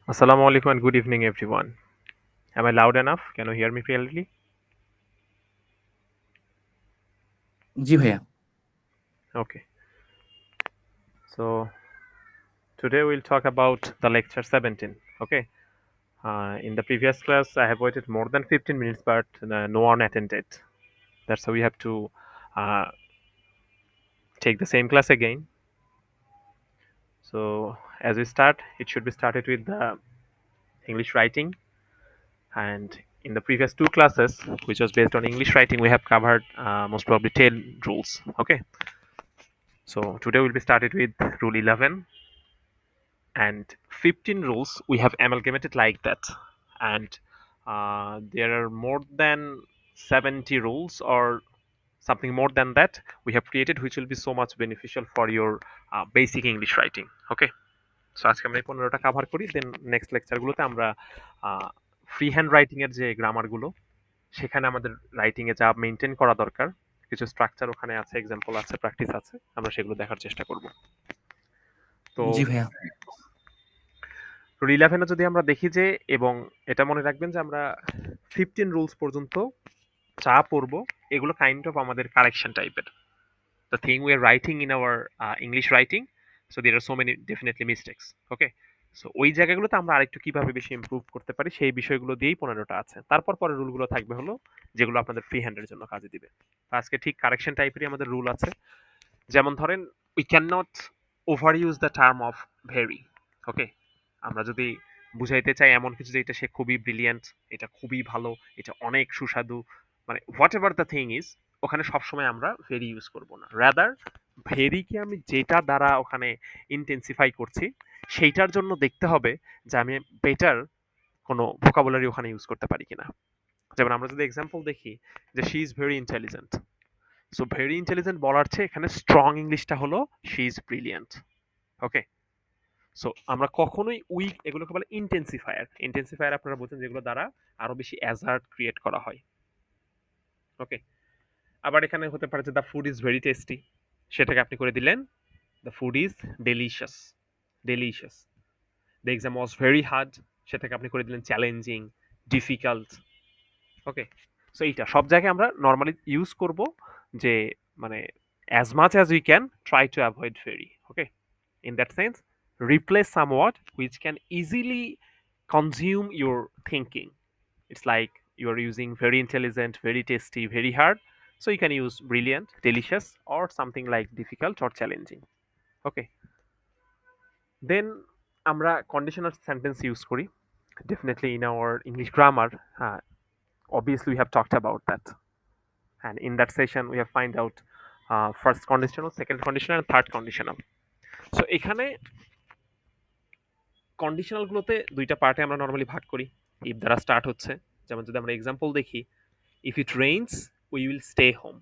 Assalamu alaikum and good evening, everyone. Am I loud enough? Can you hear me clearly? জি ভাইয়া। Okay. So today we'll talk about the lecture 17. Okay. In the previous class, I have waited more than 15 minutes, but no one attended. That's why we have to uh, take the same class again. So as we start, it should be started with the English writing. And in the previous two classes, which was based on English writing, we have covered most probably 10 rules. Okay. So today we'll be started with rule 11 and 15 rules we have amalgamated like that, and there are more than 70 rules or something more than that we have created, which will be so much beneficial for your basic English writing. Okay, so আজকে আমরা এই 15টা cover করি, দেন next লেকচারগুলোতে আমরা free hand writing এর যে গ্রামারগুলো সেখানে আমাদের writing এ যা মেনটেন করা দরকার, কিছু স্ট্রাকচার ওখানে আছে, এক্সাম্পল আছে, প্র্যাকটিস আছে, আমরা সেগুলো দেখার চেষ্টা করব। তো জি ভাইয়া। রুল ইলেভেনে যদি আমরা দেখি যে, এবং এটা মনে রাখবেন যে আমরা 15 রুলস পর্যন্ত যা পড়বো এগুলো কাইন্ড অফ আমাদের কারেকশন টাইপের, the thing we are writing in our English writing. So there are so many definitely mistakes. Okay, so ওই জায়গাগুলোতে আমরা আরেকটু কিভাবে বেশি ইমপ্রুভ করতে পারি সেই বিষয়গুলো দিয়েই 15টা আছে। তারপর পরের রুলগুলো থাকবে হলো যেগুলো আপনাদের ফ্রি হ্যান্ডের জন্য কাজে দিবে। তো আজকে ঠিক কারেকশন টাইপেরই আমাদের রুল আছে। যেমন ধরেন, we can not over use the term of very. Okay, আমরা যদি বুঝাইতে চাই এমন কিছু যে এটা সে খুবই ব্রিলিয়ান্ট, এটা খুবই ভালো, এটা অনেক সুস্বাদু, মানে what ever the thing is, ওখানে সবসময় আমরা ভেরি ইউজ করব না। রাদার ভেরিকে আমি যেটা দ্বারা ওখানে ইন্টেন্সিফাই করছি সেইটার জন্য দেখতে হবে যে আমি বেটার কোনো ভোকাবুলারি ওখানে ইউজ করতে পারি কিনা। যেমন আমরা যদি এক্সাম্পল দেখি যে she is very intelligent, so very intelligent বলার চেয়ে এখানে স্ট্রং ইংলিশটা হলো she is brilliant. Okay, so আমরা কখনোই উইক এগুলোকে বলে ইন্টেন্সিফায়ার। ইন্টেন্সিফায়ার আপনারা বলছেন যেগুলো দ্বারা আরো বেশি অ্যাজার্ট ক্রিয়েট করা হয়। ওকে, আবার এখানে হতে পারে যে the food is very tasty, সেটাকে আপনি করে দিলেন the food is delicious. Delicious. The exam was very hard, সেটাকে আপনি করে দিলেন চ্যালেঞ্জিং, ডিফিকাল্ট। ওকে, সো এইটা সব জায়গায় আমরা নর্মালি ইউজ করব যে, মানে as much as we can try to avoid very. Okay, in that sense, replace somewhat which can easily consume your thinking. It's like you're using very intelligent, very tasty, very hard, so you can use brilliant, delicious, or something like difficult or challenging. Okay, then আমরা conditional sentence use করি definitely in our English grammar. Obviously we have talked about that, and in that session we have find out first conditional, second conditional, and third conditional. So এখানে conditional গুলোতে দুইটা পার্টে আমরা normally ভাগ করি। If দ্বারা start হচ্ছে, যেমন যদি আমরা এক্সাম্পল দেখি, if it rains we will stay home,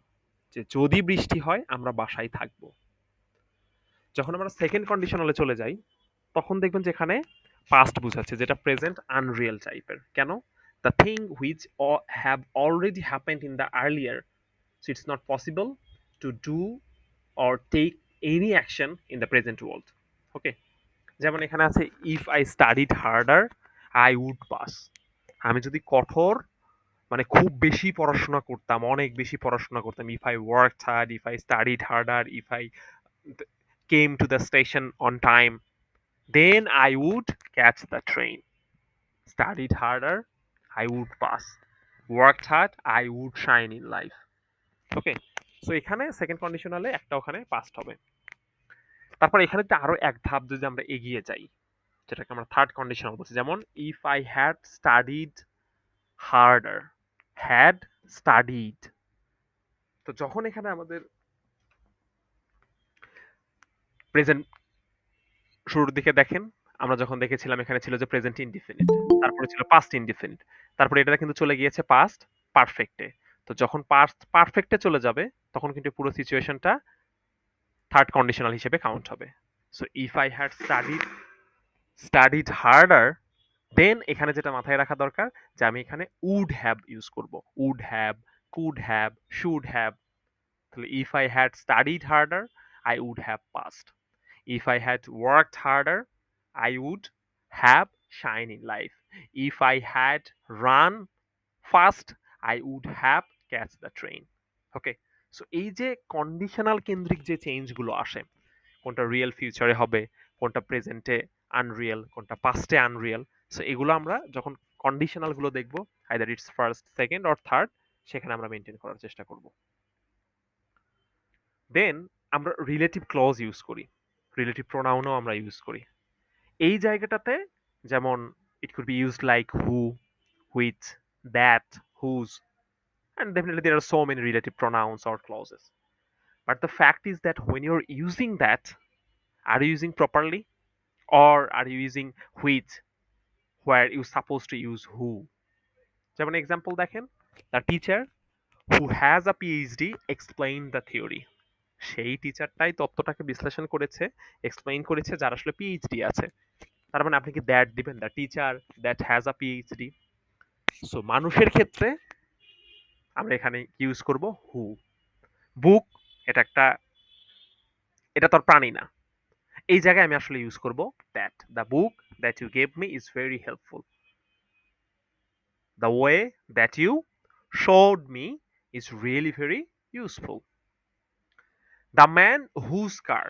যে যদি বৃষ্টি হয় আমরা বাসায় থাকবো। যখন আমরা সেকেন্ড কন্ডিশনালে চলে যাই তখন দেখবেন যে এখানে পাস্ট বোঝাচ্ছে, যেটা প্রেজেন্ট আনরিয়েল টাইপের। কেন? The thing which have already happened in the earlier, so it's not possible to do or take any action in the present world. Okay, যেমন এখানে আছে if I studied harder I would pass. আমি যদি কঠোর, মানে খুব বেশি পড়াশোনা করতাম, অনেক বেশি পড়াশোনা করতাম, if I work hard, if I studied harder, if I came to the station on time, then I would catch the train. Studied harder I would pass, work hard I would shine in life. Okay, so এখানে second কন্ডিশনালে একটা ওখানে past হবে। তারপর এখানে তো আরো এক ধাপ যদি আমরা এগিয়ে যাই, যেটাকে আমরা থার্ড কন্ডিশনাল বলছি, যেমন if I had studied harder, had studied. তো যখন এখানে আমাদের প্রেজেন্ট শুরুর দিকে দেখেন, আমরা যখন দেখেছিলাম এখানে ছিল যে প্রেজেন্ট ইনডিফিনিট, তারপরে ছিল পাস্ট ইনডিফিনিট, তারপরে এটা কিন্তু চলে গিয়েছে পাস্ট পারফেক্টে। তো যখন পাস্ট পারফেক্টে চলে যাবে তখন কিন্তু পুরো সিচুয়েশনটা থার্ড কন্ডিশনাল হিসেবে কাউন্ট হবে। So if I had studied harder, then এখানে যেটা মাথায় রাখা দরকার যে আমি এখানে উড হ্যাভ ইউজ করব। Would have, could have, should have. তাহলে if I had studied harder I would have passed, if I had worked harder I would have shine in life. If I had run fast, I would have catch the train. Okay, so এই যে conditional কেন্দ্রিক যে চেঞ্জগুলো আসে, কোনটা real ফিউচারে হবে, কোনটা প্রেজেন্টে Unreal, কোনটা পাস্টে আনরিয়েল, সো এগুলো আমরা যখন কন্ডিশনাল গুলো দেখবো, either it's first, second or third, সেখানে আমরা মেনটেন করার চেষ্টা করব। দেন আমরা রিলেটিভ ক্লজ ইউজ করি, রিলেটিভ প্রোনাউনও আমরা ইউজ করি এই জায়গাটাতে। যেমন it could be used like who, which, that, whose, and definitely there are so many relative pronouns or clauses. But the fact is that when you're using that, are you using properly, or are you using which where you're supposed to use who? যেমন example দেখেন, the teacher who has a PhD explain the theory. সেই টিচারটাই তত্ত্বটাকে বিশ্লেষণ করেছে, explain করেছে, যার আসলে PhD আছে। তার মানে আপনি কি দ্যাট দিবেন, the teacher that has a PhD. So মানুষের ক্ষেত্রে আমরা এখানে ইউজ করব হু। বুক, এটা একটা, এটা তোর প্রাণী না, এই জায়গায় আমি আসলে ইউজ করব that. The book that you gave me is very helpful. The way that you showed me is really very useful. The man whose car,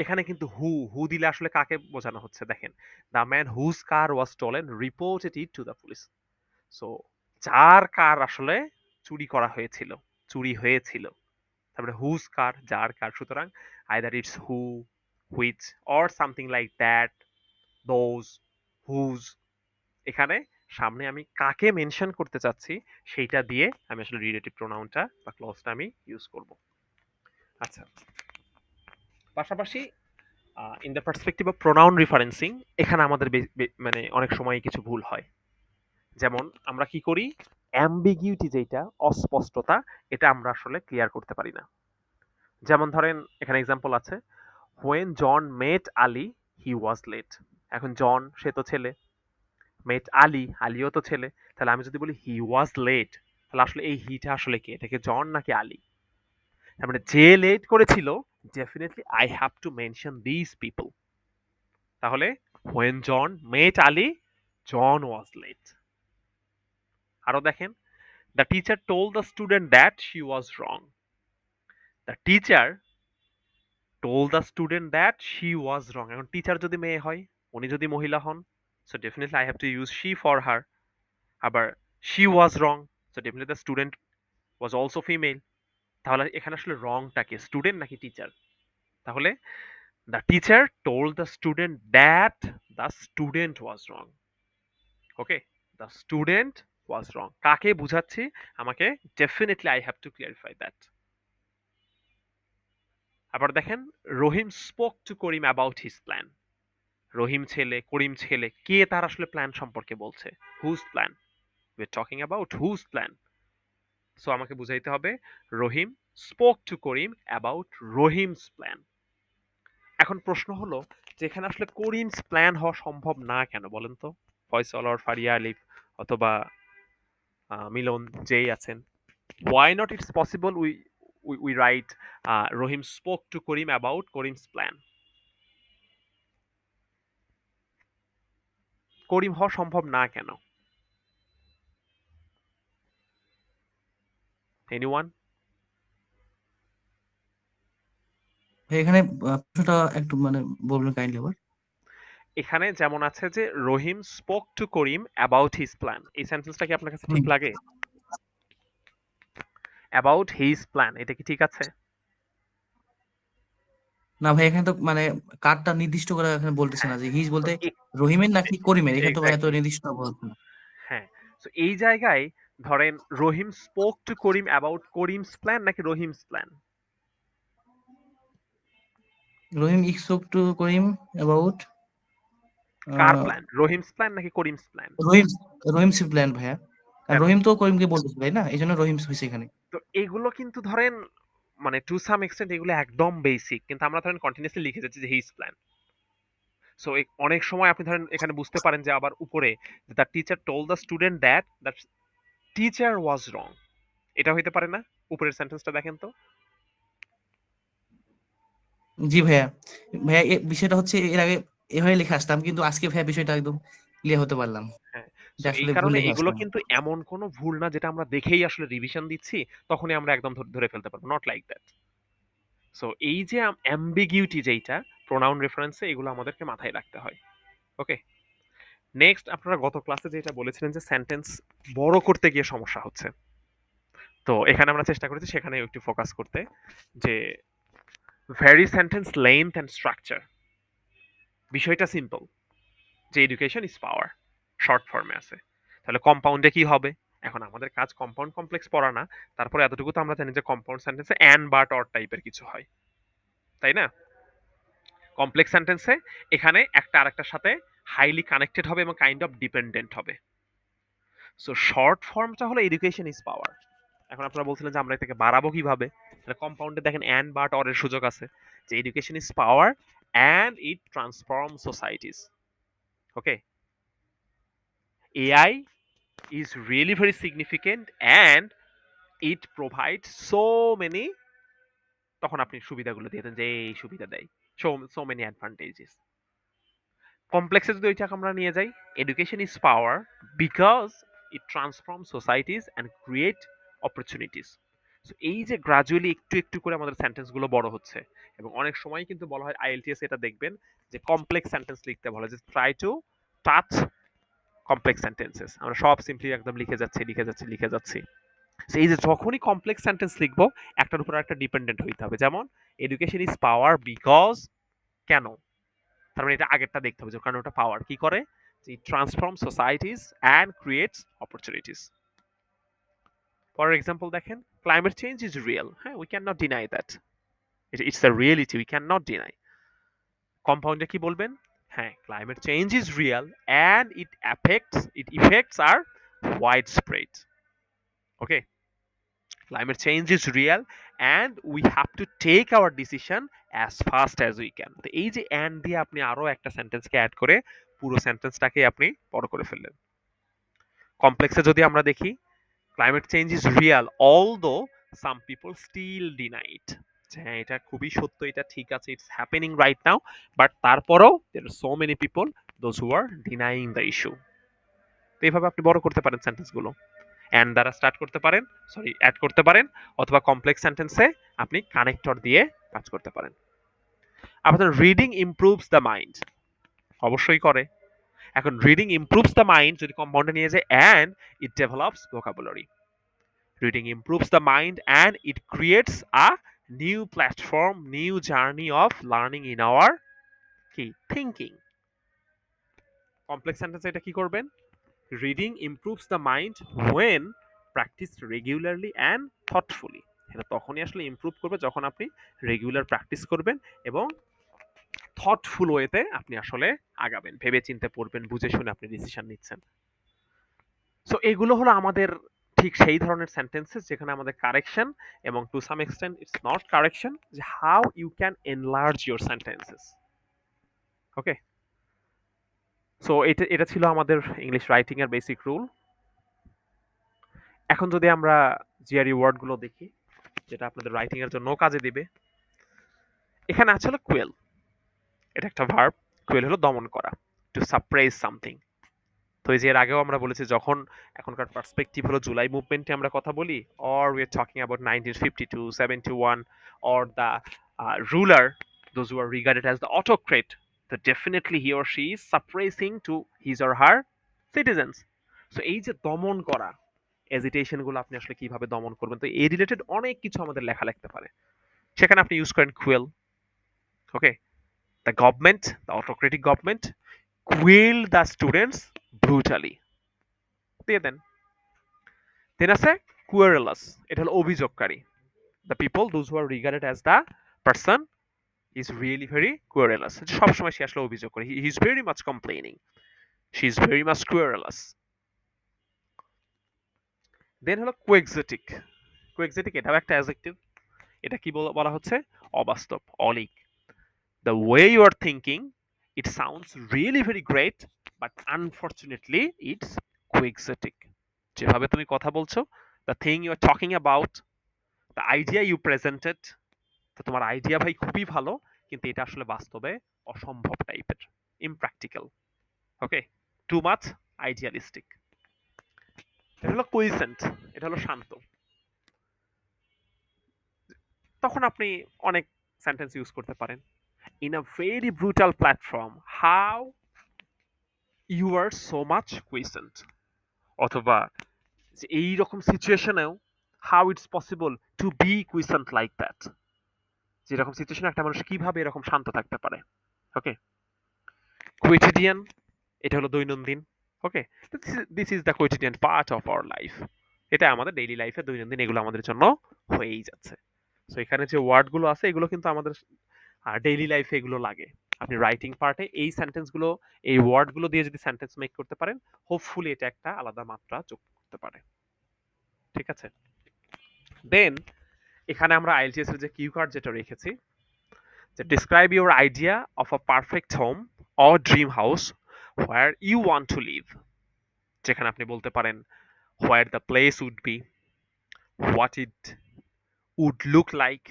এখানে কিন্তু হু হু দিলে আসলে কাকে বোঝানো হচ্ছে দেখেন, the man whose car was stolen reported it to the police. So যার car আসলে চুরি করা হয়েছিল, চুরি হয়েছিল, তারপরে হুজ কার, যার কার, সুতরাং either it's who, which or something like that, those, whose. এখানে সামনে আমি কাকে মেনশন করতে চাচ্ছি সেইটা দিয়ে আমি আসলে রিলেটিভ প্রোনাউনটা বা ক্লজটা আমি ইউজ করব। আচ্ছা, পাশাপাশি in the perspective of pronoun referencing, এখানে আমাদের মানে অনেক সময় কিছু ভুল হয়। যেমন আমরা কি করি, অ্যাম্বিগিউটি, যেটা অস্পষ্টতা, এটা আমরা আসলে ক্লিয়ার করতে পারি না। যেমন ধরেন এখানে এক্সাম্পল আছে, when John met Ali he was late. এখন জন, সে তো ছেলে, মেট আলী, আলীও তো ছেলে, তাহলে আমি যদি বলি হি ওয়াজ লেট, তাহলে আসলে এই হিটা আসলে কে, এটাকে জন নাকি আলী? তার মানে যে লেট করেছিল, definitely I have to mention this people. তাহলে when John met Ali, John was late. আরো দেখেন, the teacher told the student that she was wrong. The teacher told the student that she was wrong. এখন teacher যদি মেয়ে হয়, উনি যদি মহিলা হন, so definitely I have to use she for her. আবার she was wrong, so definitely the student was also female. তাহলে এখানে আসলে রংটা কে, স্টুডেন্ট নাকি টিচার? তাহলে the teacher told the student that the student was wrong. Okay, the student was wrong কাকে বুঝাচ্ছি, আমাকে definitely I have to clarify that. আবার দেখেন, Rahim spoke to Karim about his plan. Rahim ছেলে, করিম ছেলে, কে তার আসলে প্ল্যান সম্পর্কে বলছে? Whose plan? We are talking about whose plan. So আমাকে বুঝাইতে হবে Rahim spoke to Karim about Rahim's plan. এখন প্রশ্ন হলো যে এখানে আসলে করিমস প্ল্যান হওয়া সম্ভব না কেন বলেন তো? ফয়সাল আর ফারিয়া আলিফ অথবা মিলন যেই আছেন, why not it's possible we write Rohim spoke to Karim about Karim's plan? করিম হওয়া সম্ভব না কেন? এনিওয়ান? ভাই এখানে প্রশ্নটা একটু মানে বলবেন কাইন্ডলি আবার। এখানে যেমন আছে যে Rahim spoke to Karim about his plan, এই সেন্টেন্সটা কি আপনার কাছে ঠিক লাগে? অ্যাবাউট হিজ প্ল্যান, এটা কি ঠিক আছে? না ভাই এখানে তো মানে কারটা নির্দিষ্ট করে এখানে বলতেছে না হ্যাঁ, যে হিজ তো বলতে রহিমের নাকি করিমের, এখানে তো ভাই এত এক্স্যাক্টলি, নির্দিষ্ট বলছে না। হ্যাঁ। তো এই জায়গায় ধরেন Rahim spoke to Karim about Karim's plan নাকি Rahim's plan? Rahim spoke to Karim about কার প্ল্যান, রহিমস প্ল্যান নাকি করিমস প্ল্যান? রহিম, রহিমস প্ল্যান ভাইয়া। কারণ কেন? রহিম তো করিমকে বলতেছে তাই না, এই জন্য রহিম হয়েছে এখানে। তো এগুলো কিন্তু ধরেন মানে টু সাম এক্সটেন্ট এগুলো একদম বেসিক, কিন্তু আমরা ধরেন কন্টিনিউয়াসলি লিখে যাচ্ছি যে হিজ প্ল্যান। সো অনেক সময় আপনি ধরেন এখানে বুঝতে পারেন যে আবার উপরে the teacher told the student that the teacher was wrong, এটা হইতে পারে না? উপরের সেন্টেন্সটা দেখেন তো। জি ভাইয়া। ভাইয়া বিষয়টা হচ্ছে এর আগে এভাবে লিখে আসতাম, কিন্তু আজকে ভাইয়া বিষয়টা একদম ক্লিয়ার হতে পারলাম হ্যাঁ, যে সো এই আসলে ভুল কারণে লিখে এগুলো আসলাম। কিন্তু এমন কোনো ভুল না যেটা আমরা দেখেই আসলে রিভিশন দিচ্ছি, তখনই আমরা একদম ধরে ফেলতে পারবো। Not like that. সো এই যে অ্যাম্বিগিউটি যেইটা প্রোনাউন রেফারেন্সে, এগুলো আমাদেরকে মাথায় রাখতে হয়। ওকে? নেক্সট, আপনারা গত ক্লাসে যেটা বলেছিলেন যে সেন্টেন্স বড় করতে গিয়ে সমস্যা হচ্ছে। তো এখানে আমরা চেষ্টা করেছি সেখানে একটু ফোকাস করতে, যে vary sentence length and structure. বিষয়টা সিম্পল, যে এডুকেশন ইজ পাওয়ার শর্ট ফর্মে আছে। তাহলে কম্পাউন্ডে কি হবে? এখন আমাদের কাজ কম্পাউন্ড কমপ্লেক্স পড়া না, তারপরে এতটুকু তো আমরা জানি যে কম্পাউন্ড সেন্টেন্সে অ্যান্ড বাট অর টাইপের কিছু হয়, তাই না? কমপ্লেক্স সেন্টেন্সে এখানে একটা আরেকটার সাথে হাইলি কানেক্টেড হবে এবং কাইন্ড অফ ডিপেন্ডেন্ট হবে। সো শর্ট ফর্মটা হলো এডুকেশন ইজ পাওয়ার। এখন আপনারা বলছিলেন যে আমরা এটাকে বাড়াবো কিভাবে? তাহলে কম্পাউন্ডে দেখেন অ্যান্ড বাট অর এর সুযোগ আছে, যে education is power and it transform societies. Okay, AI is really very significant and it provides so many, তখন আপনি সুবিধাগুলো দিয়ে দেন যে এই সুবিধা দেয়, so many advantages। কমপ্লেক্সে যদি ওইটাকে আমরা নিয়ে যাই, education is power because it transform societies and create opportunities. এই যে গ্রাজুয়ালি একটু একটু করে আমাদের সেন্টেন্স গুলো বড় হচ্ছে, এবং অনেক সময় কিন্তু বলা হয় আইএলটিএস এটা দেখবেন যে কমপ্লেক্স সেন্টেন্স লিখতে বলে, যে try to touch complex sentences. আমরা সব সিম্পলি একদম লিখে যাচ্ছি। এই যে যখনই কমপ্লেক্স সেন্টেন্স লিখবো, একটার উপর একটা ডিপেন্ডেন্ট হইতে হবে। যেমন এডুকেশন ইজ পাওয়ার বিকজ, কেন? তার মানে এটা আগেরটা দেখতে হবে যে কারণ ওটা পাওয়ার কি করে, যে transform societies and creates opportunities. For example দেখেন, ক্লাইমেট চেঞ্জ ইজ রিয়েল। হ্যাঁ, we can not deny that, it's a reality, we can not deny. কম্পাউন্ডে কি বলবেন? হ্যাঁ, climate change is real and it effects are wide spread. Okay, climate change is real and we have to take our decision as fast as we can। তো এই যে and দিয়ে আপনি আরো একটা সেন্টেন্সকে অ্যাড করে পুরো সেন্টেন্সটাকে আপনি বড় করে ফেললেন। কমপ্লেক্সে যদি আমরা দেখি, climate change is real although some people still deny it. হ্যাঁ, এটা খুবই সত্য, এটা ঠিক আছে, it's happening right now, but তারপরেও there are so many people those who are denying the issue. তো এইভাবে আপনি বড় করতে পারেন সেন্টেন্সগুলো, অ্যান্ড দ্বারা স্টার্ট করতে পারেন, সরি অ্যাড করতে পারেন, অথবা কমপ্লেক্স সেন্টেন্সে আপনি কানেক্টর দিয়ে কাজ করতে পারেন। আমাদের রিডিং ইমপ্রুভস দ্য মাইন্ড, অবশ্যই করে। এখন রিডিং ইমপ্রুভস দ্য মাইন্ড যদি কম্পাউন্ডে নিয়ে যায়, and it develops vocabulary. Reading improves the mind and it creates a new platform, new journey of learning in our কি থিঙ্কিং। কমপ্লেক্স সেন্টেন্সে এটা কি করবেন? Reading improves the mind when practised regularly and thoughtfully. এটা তখনই আসলে improve করবে যখন আপনি রেগুলার প্র্যাকটিস করবেন এবং থটফুল ওয়েতে আপনি আসলে আগাবেন, ভেবে চিন্তে পড়বেন, বুঝে শুনে আপনি ডিসিশন নিচ্ছেন। সো এগুলো হলো আমাদের ঠিক সেই ধরনের সেন্টেন্সেস যেখানে আমাদের কারেকশন এবং to some extent it's not correction, যে how you can enlarge your sentences. Okay, so এটা এটা ছিল আমাদের ইংলিশ রাইটিং এর বেসিক রুল। এখন যদি আমরা জিআরই ওয়ার্ডগুলো দেখি, যেটা আপনাদের রাইটিং এর জন্য কাজে দিবে, এখানে আছে হলো কুয়েল। এটা একটা ভার্ব। কুয়েল হলো দমন করা, টু সাপ্রেস সামথিং। তো এই যে এর আগেও আমরা বলেছি, যখন এখনকার পার্সপেক্টিভ হলো জুলাই মুভমেন্টে আমরা কথা বলি, or we are talking about 1952, 71, or the ruler, those who are regarded as the autocrat, so definitely he or she is suppressing to his or her citizens। So এই যে দমন করা, এজিটেশন গুলো আপনি আসলে কিভাবে দমন করবেন, তো এই রিলেটেড অনেক কিছু আমাদের লেখা লাগতে পারে, সেখানে আপনি ইউজ করেন quell. Okay, the government, the autocratic government quell the students brutally, দিয়ে দেন। দেন আছে কুয়ারেলাস, এটা হলো অভিযোগকারী। The people those who are regarded as the person is really very querulous, সবসময় সে আসলে অভিযোগ করে, he is very much complaining, she is very much querulous. Then হলো কোয়েক্সেটিক। কোয়েক্সেটিক এটাও একটা অ্যাডজেক্টিভ। এটা কি বলা হচ্ছে? অবাস্তব, অলিক। The way you are thinking, it sounds really very great, but unfortunately it's quixotic। যেভাবে তুমি কথা বলছো, the thing you are talking about, the idea you presented, তো তোমার আইডিয়া ভাই খুবই ভালো, কিন্তু এটা আসলে বাস্তবে অসম্ভব টাইপের, impractical। ওকে, টু মাচ আইডিয়ালিস্টিক। এটা হলো কুইসেন্ট, এটা হলো শান্ত। তখন আপনি অনেক সেন্টেন্স ইউজ করতে পারেন। In a very brutal platform how you are so much quiescent, অথবা যে এইরকম সিচুয়েশনেও how it's possible to be quiescent like that, যেরকম সিচুয়েশনে একটা মানুষ কিভাবে এরকম শান্ত থাকতে পারে। ওকে, কুইটিডিয়ান, এটা হলো দৈনন্দিন। Okay, this is the quotidian part of our life. এটা আমাদের ডেইলি লাইফে দৈনন্দিন এগুলো আমাদের জন্য হয়েই যাচ্ছে। সো এখানে যে ওয়ার্ডগুলো আছে এগুলো কিন্তু আমাদের ডেইলি লাইফে এগুলো লাগে। আপনি রাইটিং পার্টে এই সেন্টেন্সগুলো, এই ওয়ার্ডগুলো দিয়ে যদি সেন্টেন্স মেক করতে পারেন, হোপফুলি এটা একটা আলাদা মাত্রা যোগ করতে পারে। ঠিক আছে, দেন এখানে আমরা আইএলটিএস এর যে কিউ কার্ড যেটা রেখেছি, যে describe your idea of a perfect home or dream house where you want to live, যেখানে আপনি বলতে পারেন where the place would be, what it would look like,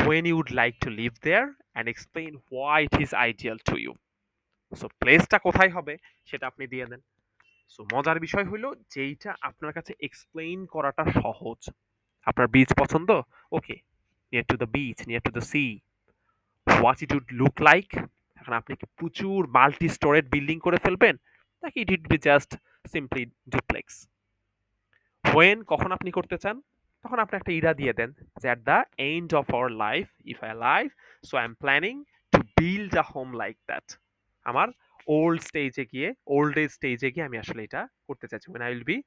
when you would like to live there, and explain why it is ideal to you. So প্লেসটা কোথায় হবে সেটা আপনি দিয়ে দেন। সো মজার বিষয় হলো যেইটা আপনার কাছে এক্সপ্লেইন করাটা সহজ। আপনার বিচ পছন্দ, okay, near to the beach, near to the sea, what it would look like, এখন আপনি কি প্রচুর মাল্টি স্টোরেড বিল্ডিং করে ফেলবেন, নাকি it would be just simply duplex. When, কখন আপনি করতে চান, তখন আপনি একটা ইরা দিয়ে দেন যে at the end of our life if I live, so I am planning to build a home like that. আমার ওল্ড স্টেজে গিয়ে, ওল্ড এজ স্টেজে গিয়ে আমি আসলে এটা করতে চাইছি। when I will be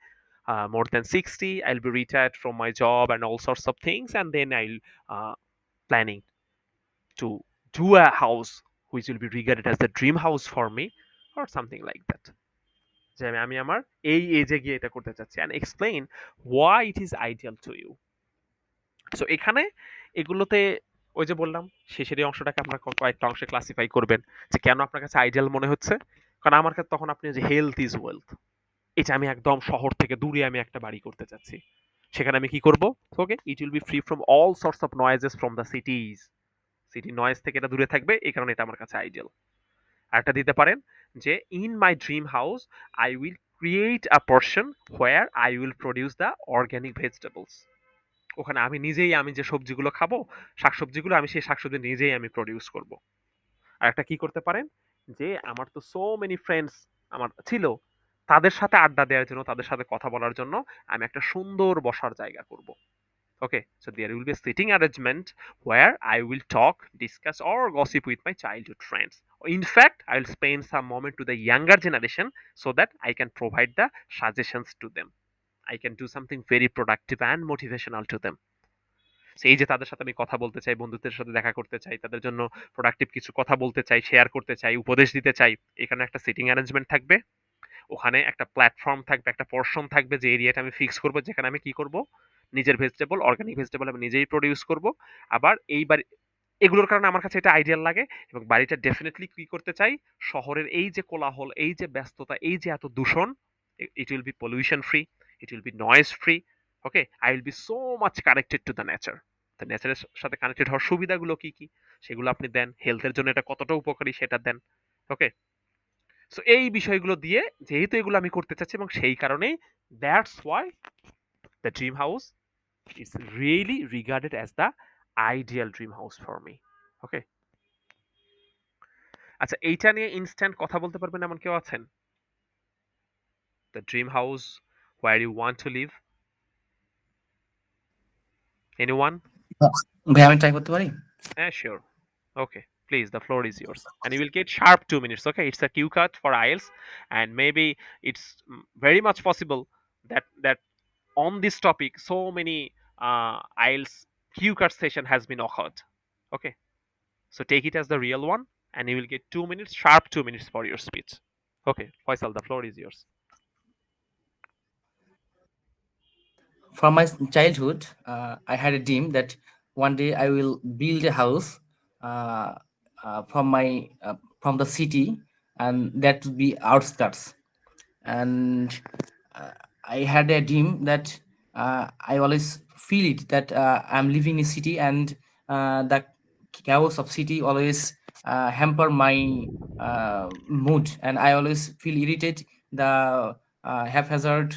more than 60, I'll be retired from my job and all sorts of things, and then I'll planning to do a house which will be regarded as the dream house for me or something like that. যে আমি আমার এই এজে গিয়ে এটা করতে চাচ্ছি, and explain why it is ideal to you. So এখানে এগুলোতে ওই যে বললাম শেষের এই অংশটাকে আপনার কয়েকটা অংশে ক্লাসিফাই করবেন যে কেন আপনার কাছে আইডিয়াল মনে হচ্ছে। কারণ আমার কাছে তখন আপনি যে হেলথ ইজ ওয়েলথ, এটা আমি একদম শহর থেকে দূরে আমি একটা বাড়ি করতে চাচ্ছি, সেখানে আমি কি করব, okay, it will be free from all sorts of noises from the cities, city noise থেকে এটা দূরে থাকবে, এই কারণে এটা আমার কাছে আইডিয়াল। আরেকটা দিতে পারেন যে in my dream house I will create a portion where I will produce the organic vegetables, ওখানে আমি নিজেই আমি যে সবজিগুলো খাবো, শাকসবজিগুলো আমি সেই শাকসবজি নিজেই আমি প্রডিউস করব। আর একটা কি করতে পারেন যে আমার তো সো মেনি ফ্রেন্ডস আমার ছিল, তাদের সাথে আড্ডা দেওয়ার জন্য, তাদের সাথে কথা বলার জন্য আমি একটা সুন্দর বসার জায়গা করব। Okay, so there will be a sitting arrangement where I will talk, discuss or gossip with my childhood friends. In fact, I will spend some moment to the younger generation so that I can provide the suggestions to them. I can do something very productive and motivational to them. এই যে তাদের সাথে আমি কথা বলতে চাই, বন্ধুদের সাথে দেখা করতে চাই, তাদের জন্য প্রোডাক্টিভ কিছু কথা বলতে চাই, শেয়ার করতে চাই, উপদেশ দিতে চাই, এখানে একটা সিটিং অ্যারেঞ্জমেন্ট থাকবে, ওখানে একটা প্ল্যাটফর্ম থাকবে, একটা পোর্শন থাকবে যে এরিয়াটা আমি ফিক্স করব, যেখানে আমি কি করব, নিজের ভেজিটেবল, অর্গানিক ভেজিটেবল আমি নিজেই প্রডিউস করব। আবার এই বাড়ি, এগুলোর কারণে আমার কাছে এটা আইডিয়াল লাগে, এবং বাড়িটা ডেফিনেটলি কি করতে চাই, শহরের এই যে কোলাহল, এই যে ব্যস্ততা, এই যে এত দূষণ, ইট will B pollution free, it will B noise free. Okay, I will be so much connected to the nature. তো নেচারের সাথে কানেক্টেড হওয়ার সুবিধাগুলো কি কি সেগুলো আপনি দেন, হেলথের জন্য এটা কতটা উপকারী সেটা দেন। ওকে, সো এই বিষয়গুলো দিয়ে যেহেতু এগুলো আমি করতে চাচ্ছি, এবং সেই কারণেই that's why the dream house is really regarded as the ideal dream house for me. Okay, আচ্ছা, এইটা নিয়ে ইনস্ট্যান্ট কথা বলতে পারবেন এমন কেউ আছেন? The dream house where you want to live, anyone? ভাই আমি ট্রাই করতে পারি? হ্যাঁ, sure. Okay, please, the floor is yours. And you will get sharp 2 minutes, okay? It's a cue card for IELTS, and maybe it's very much possible that on this topic, so many IELTS cue card session has been occurred. Okay, so take it as the real one, and you will get 2 minutes, sharp 2 minutes for your speech. Okay, Faisal, the floor is yours. From my childhood, I had a dream that one day I will build a house uh, from the city, and that would be outskirts. And I had a dream that I always feel it that I'm living in a city, and the chaos of city always hamper my mood, and I always feel irritated the haphazard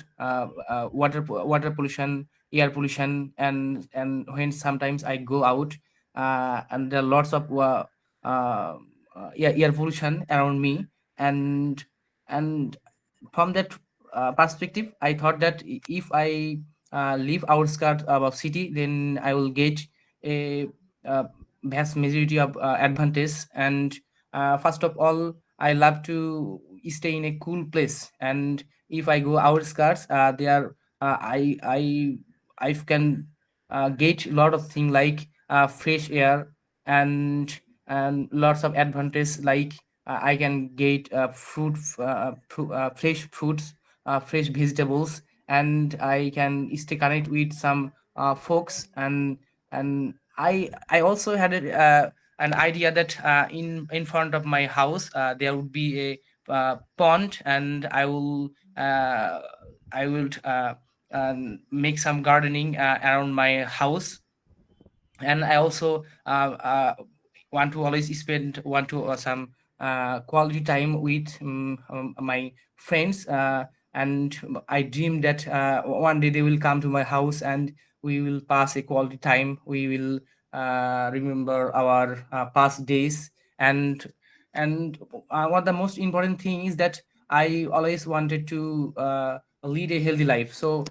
water pollution, air pollution, and when sometimes I go out, and there are lots of air pollution around me, and and from that perspective, I thought that if I live outskirts of a city, then I will get a uh, vast majority of advantage. And first of all, I love to stay in a cool place, and if I go outskirts, there I can get a lot of things like fresh air, and lots of advantage like I can get fresh fruits, fresh vegetables, and I can stay connect with some folks. And I also had an idea that in front of my house there would be a pond, and uh, I will make some gardening around my house. And I also want to always spend want to some quality time with my friends, and I dream that one day they will come to my house, and we will pass a quality time. We will remember our past days. And what the most important thing is that I always wanted to lead a healthy life. So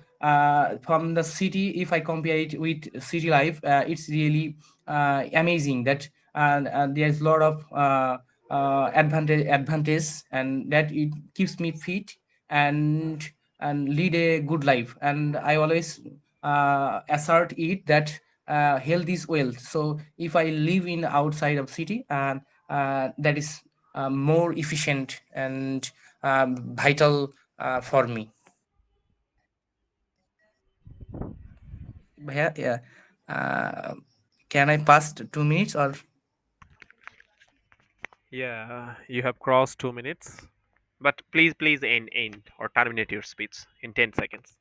from the city, if I compare it with city life, it's really amazing that there's a lot of advantage, and that it keeps me fit and lead a good life. And I always assert it that health is wealth. So if I live in outside of city, and that is more efficient and vital for me. Yeah, yeah. Uh, can I pass 2 minutes or? Yeah, you have crossed 2 minutes. But please end or terminate your speech in 10 seconds.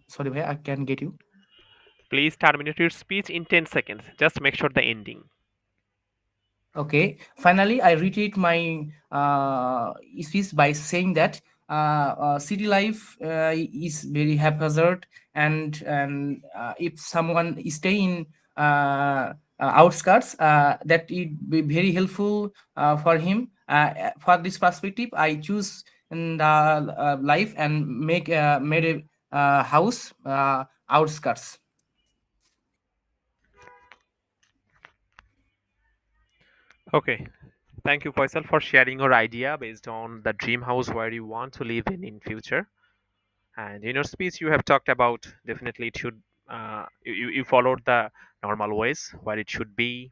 Sorry, bhaiya, I can get you. Please terminate your speech in 10 seconds. Just make sure the ending. Okay. Finally, I reiterate my speech by saying that city life is very haphazard, and if someone stay in outskirts, that it be very helpful for him. For this perspective, I choose in the life and made a house outskirts. Okay. Thank you, Faisal, for sharing your idea based on the dream house where you want to live in future. And in your speech, you have talked about definitely it should. You followed the normal ways where it should be,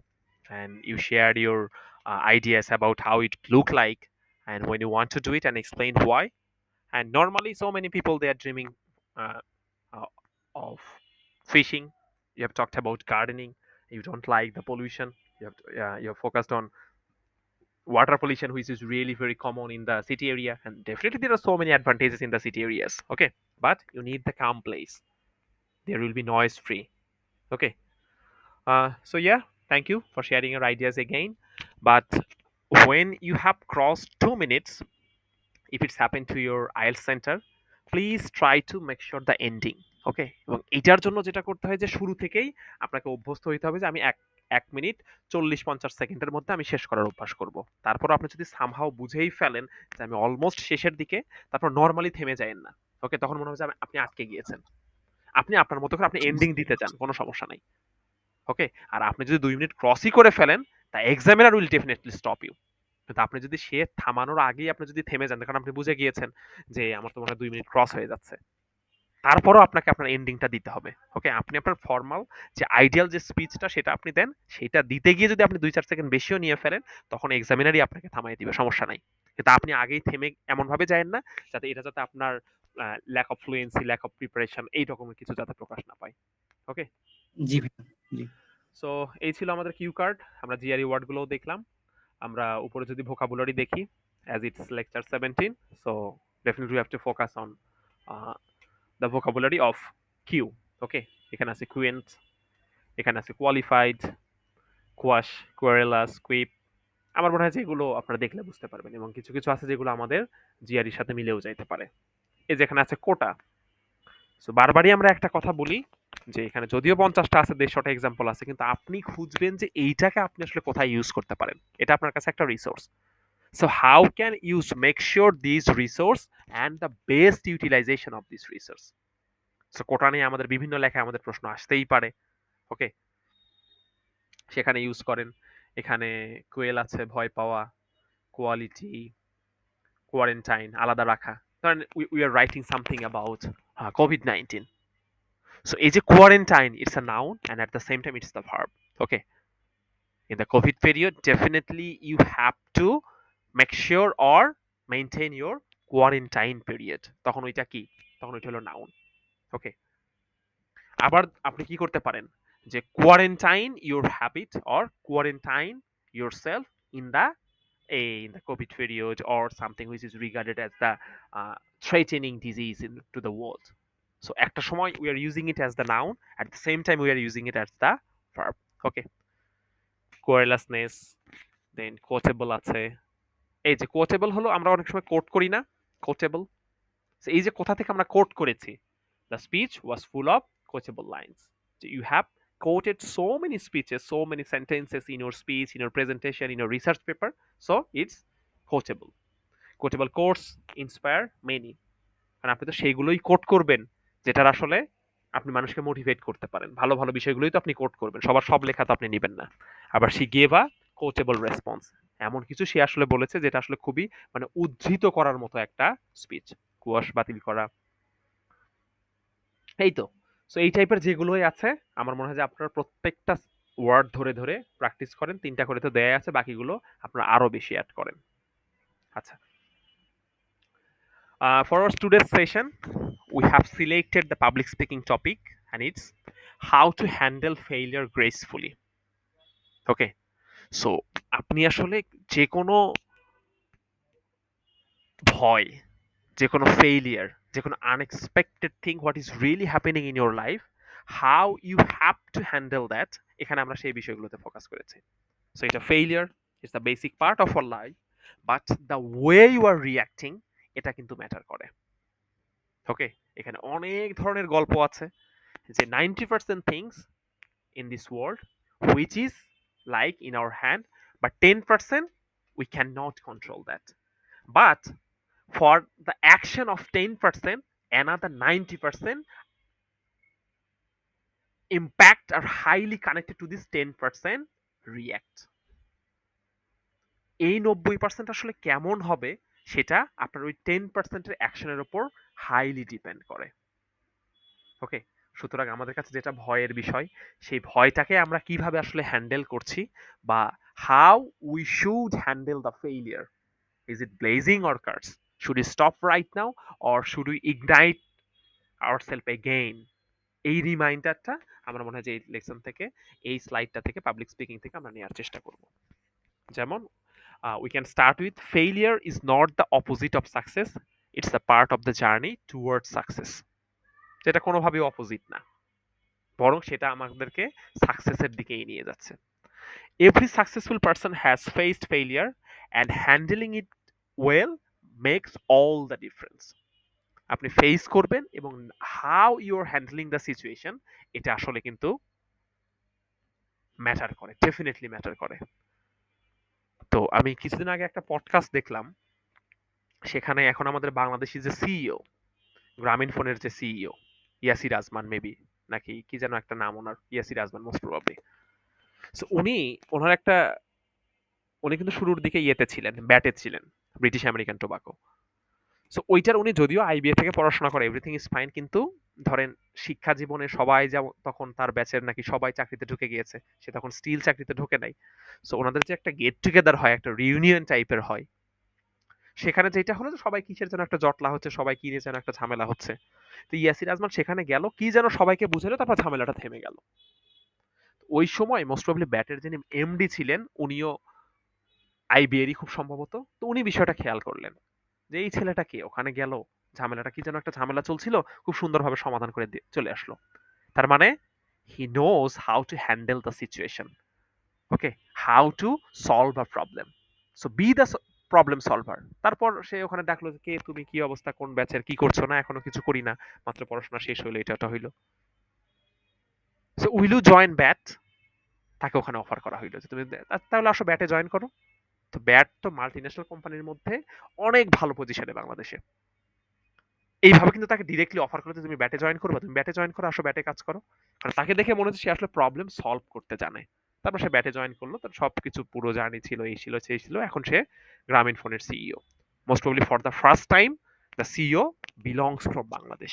and you shared your ideas about how it look like, and when you want to do it, and explained why. And normally, so many people they are dreaming uh, uh, of fishing. You have talked about gardening. You don't like the pollution. You're focused on water pollution, which is really very common in the city area, and definitely there are so many advantages in the city areas. Okay, but you need the calm place. There will be noise free. Okay. So yeah, thank you for sharing your ideas again. But when you have crossed 2 minutes, if it's happened to your IELTS center, please try to make sure the ending. Okay, এবং এটার জন্য যেটা করতে হয় যে শুরু থেকেই আপনাকে অভ্যস্ত হইতে হবে যে আমি 1 মিনিট 40-50 সেকেন্ডের মধ্যে আমি শেষ করার অভ্যাস করব। তারপর আপনি যদি সামহাও বুঝেই ফেলেন যে আমি অলমোস্ট শেষের দিকে, তারপর নর্মালি থেমে যায়েন না। ওকে, তখন মনে হবে যে আপনি আটকে গিয়েছেন। আপনি আপনার মতো করে আপনি এন্ডিং দিতে চান, কোনো সমস্যা নাই। ওকে, আর আপনি যদি 2 মিনিট ক্রসই করে ফেলেন, তা examiner will definitely stop you. কিন্তু আপনি যদি সে থামানোর আগেই আপনি যদি থেমে যান, কারণ আপনি বুঝে গিয়েছেন যে আমার তো মনে হয় 2 মিনিট ক্রস হয়ে যাচ্ছে, তারপরও আপনাকে আপনার এন্ডিংটা দিতে হবে। ওকে, আপনি আপনার ফর্মাল যে আইডিয়াল যে স্পিচটা সেটা আপনি দেন, সেটা দিতে গিয়ে যদি আপনি 2-4 সেকেন্ড বেশিও নিয়ে ফেলেন, তখন এক্সামিনারই আপনাকে থামাই দিবে, সমস্যা নাই। কিন্তু আপনি আগেই থেমে এমন ভাবে যায়েন না যাতে এটা যাতে আপনার lack of fluency, lack of preparation এই রকমের কিছু যাতে প্রকাশ না পায়। ওকে, জি ভাইয়া, জি। সো এই ছিল আমাদের কিউ কার্ড। আমরা জিআরই ওয়ার্ডগুলোও দেখলাম। আমরা উপরে যদি ভোকাবুলারি দেখি, as it's lecture 17, so definitely we have to focus on uh, the vocabulary of Q. Okay, এখানে আছে quaint, এখানে আছে qualified, quash, querulous, quip, আমার মনে হয় যে এগুলো আপনারা দেখলে বুঝতে পারবেন এবং কিছু কিছু আছে যেগুলো আমাদের জিআরির সাথে মিলেও যাইতে পারে। এই যেখানে আছে কোটা। সো বারবারই আমরা একটা কথা বলি যে এখানে যদিও 50টা আছে 150টা এক্সাম্পল আছে কিন্তু আপনি খুঁজবেন যে এইটাকে আপনি আসলে কোথায় ইউজ করতে পারেন। এটা আপনার কাছে একটা resource. So how can you make sure these resource and the best utilization of this resource? So কোটা নিয়ে আমাদের বিভিন্ন লেখায় আমাদের প্রশ্ন আসতেই পারে। ওকে, সেখানে ইউজ করেন। এখানে কোয়েল আছে ভয় পাওয়া, কোয়ালিটি, কোয়ারেন্টাইন আলাদা রাখা। ধরেন we are writing something about COVID-19. So এই যে quarantine it's a noun and at the same time it's the verb. Okay. In the COVID period, definitely you have to make sure or maintain your quarantine period. তখন ওইটা কি? তখন ওইটা হলো noun. ওকে, আবার আপনি কি করতে পারেন যে quarantine your habit or quarantine yourself in the COVID period or something which is regarded as the threatening disease to the world. So একটা সময় we are using it as the noun, at the same time we are using it as the verb. Okay, querulousness, then quotable আছে। এই যে কোটেবল হলো আমরা অনেক সময় coat করি না, কোটেবল। এই যে কোথা থেকে আমরা কোট করেছি, the speech was full of quotable lines. You have quoted so many speeches, so many sentences in your speech, in your presentation, in your research paper, so it's quotable. Quotable quotes inspire many, কারণ আপনি তো সেইগুলোই coat করবেন যেটার আসলে আপনি মানুষকে motivate করতে পারেন। ভালো ভালো বিষয়গুলোই তো আপনি কোট করবেন, সবার সব লেখা তো আপনি নেবেন না। আবার সি গেভ আ কোটেবল রেসপন্স, এমন কিছু সে আসলে বলেছে যেটা আসলে খুবই মানে উদ্ধৃত করার মতো একটা স্পিচ। কুয়াশ বাতিল করা, এই তো। সো এই টাইপের যেগুলোই আছে আমার মনে হয় যে আপনারা প্রত্যেকটা ওয়ার্ড ধরে ধরে প্র্যাকটিস করেন। 3টা করে তো দেয়া আছে, বাকিগুলো আপনারা আরো বেশি অ্যাড করেন। আচ্ছা, for our today's session, we have selected the public speaking topic and it's how to handle failure gracefully. Okay, so আপনি আসলে যে কোনো ভয়, যে কোনো ফেইলিয়ার, যে কোনো unexpected thing what is really happening in your life, how you have to handle that, এখানে আমরা সেই বিষয়গুলোতে ফোকাস করেছি। সো এটা failure is the basic part of our life, but the way you are reacting এটা কিন্তু matter করে। ওকে, এখানে অনেক ধরনের গল্প আছে যে 90% things in this world which is like in our hand, but 10% we cannot control that. But for the action of 10%, another 90% impact are highly connected to this 10% react. এই 90% আসলে কেমন হবে সেটা আপনার ওই 10%-এর অ্যাকশনের উপর হাইলি ডিপেন্ড করে। ওকে, সুতরাং আমাদের কাছে যেটা ভয়ের বিষয়, সেই ভয়টাকে আমরা কিভাবে আসলে হ্যান্ডেল করছি, বা how we should handle the failure. Is it blazing or curse? Should we stop right now or should we ignite ourselves again? এই রিমাইন্ডারটা আমার মনে হয় যে এই লেসন থেকে, এই স্লাইডটা থেকে, পাবলিক স্পিকিং থেকে আমরা নেওয়ার চেষ্টা করব। যেমন we can start with failure is not the opposite of success, it's the part of the journey towards success. যেটা কোনোভাবেই অপোজিট না, বরং সেটা আমাদেরকে সাকসেসের দিকেই নিয়ে যাচ্ছে। Every successful person has faced failure and handling it well makes all the difference. আপনি ফেস করবেন এবং how you are handling the situation, এটা আসলে কিন্তু ম্যাটার করে, ডেফিনেটলি ম্যাটার করে। তো আমি কিছুদিন আগে একটা পডকাস্ট দেখলাম, সেখানে এখন আমাদের বাংলাদেশি যে সিইও, গ্রামীণ ফোনের যে সিইও, ইয়াসির আজমান মেবি, নাকি কি যেন একটা নাম ওনার, Yasir Azman most probably. So ওনার একটা, উনি কিন্তু শুরুর দিকে ইয়েতে ছিলেন, ব্যাটে ছিলেন, ব্রিটিশ আমেরিকান টোবাকো। সো ওইটার উনি যদিও আইবিএ থেকে পড়াশোনা করে, এভরিথিং ইজ ফাইন, কিন্তু ধরেন শিক্ষা জীবনে সবাই যেমন তখন তার ব্যাচের নাকি সবাই চাকরিতে ঢুকে গিয়েছে, সে তখন স্টিল চাকরিতে ঢোকে নাই। সো ওনাদের যে একটা গেট টুগেদার হয়, একটা রিউনিয়ন টাইপের হয়, সেখানে যেটা হলো যে সবাই কিসের যেন একটা জটলা হচ্ছে, সবাই কি নিয়ে যেন একটা ঝামেলা হচ্ছে। তো ইয়াসির আজমান সেখানে গেল, কি যেন সবাইকে বুঝালো, তারপর ঝামেলাটা থেমে গেল। ওই সময় মোস্ট প্রবাবলি ব্যাটের যিনি এমডি ছিলেন, উনিও আইবিএরই খুব সম্ভবত, তো উনি বিষয়টা খেয়াল করলেন যে এই ছেলেটা কে, ওখানে গেল, ঝামেলাটা কি যেন একটা ঝামেলা চলছিল, খুব সুন্দরভাবে সমাধান করে চলে আসলো। তার মানে he knows how to handle the situation. Okay, how to solve a problem. So B the problem solver. তারপর সে ওখানে ডাকলো যে, কে তুমি, কি অবস্থা, কোন ব্যাচের, কি করছো? না এখনো কিছু করি না, মাত্র পড়াশোনা শেষ হইলো, এটা ওটা হইলো। So will you join bat? তাকে ওখানে অফার করা হইলো যে তুমি তাহলে আসো ব্যাটে জয়েন করো। তো ব্যাট তো মাল্টিন্যাশনাল কোম্পানির মধ্যে অনেক ভালো পজিশনে বাংলাদেশে। এইভাবে কিন্তু তাকে ডিরেক্টলি অফার করে যে তুমি ব্যাটে জয়েন করবে, তুমি ব্যাটে জয়েন করো, আসো ব্যাটে কাজ করো। কারণ তাকে দেখে মনে হচ্ছে সে আসলে প্রবলেম সলভ করতে জানে। তারপর সে ব্যাটে জয়েন করলো, তার সবকিছু পুরো জার্নি ছিল, এই ছিল সেই ছিল। এখন সে গ্রামীণ ফোনের CEO. Most probably for the first time the CEO belongs from Bangladesh.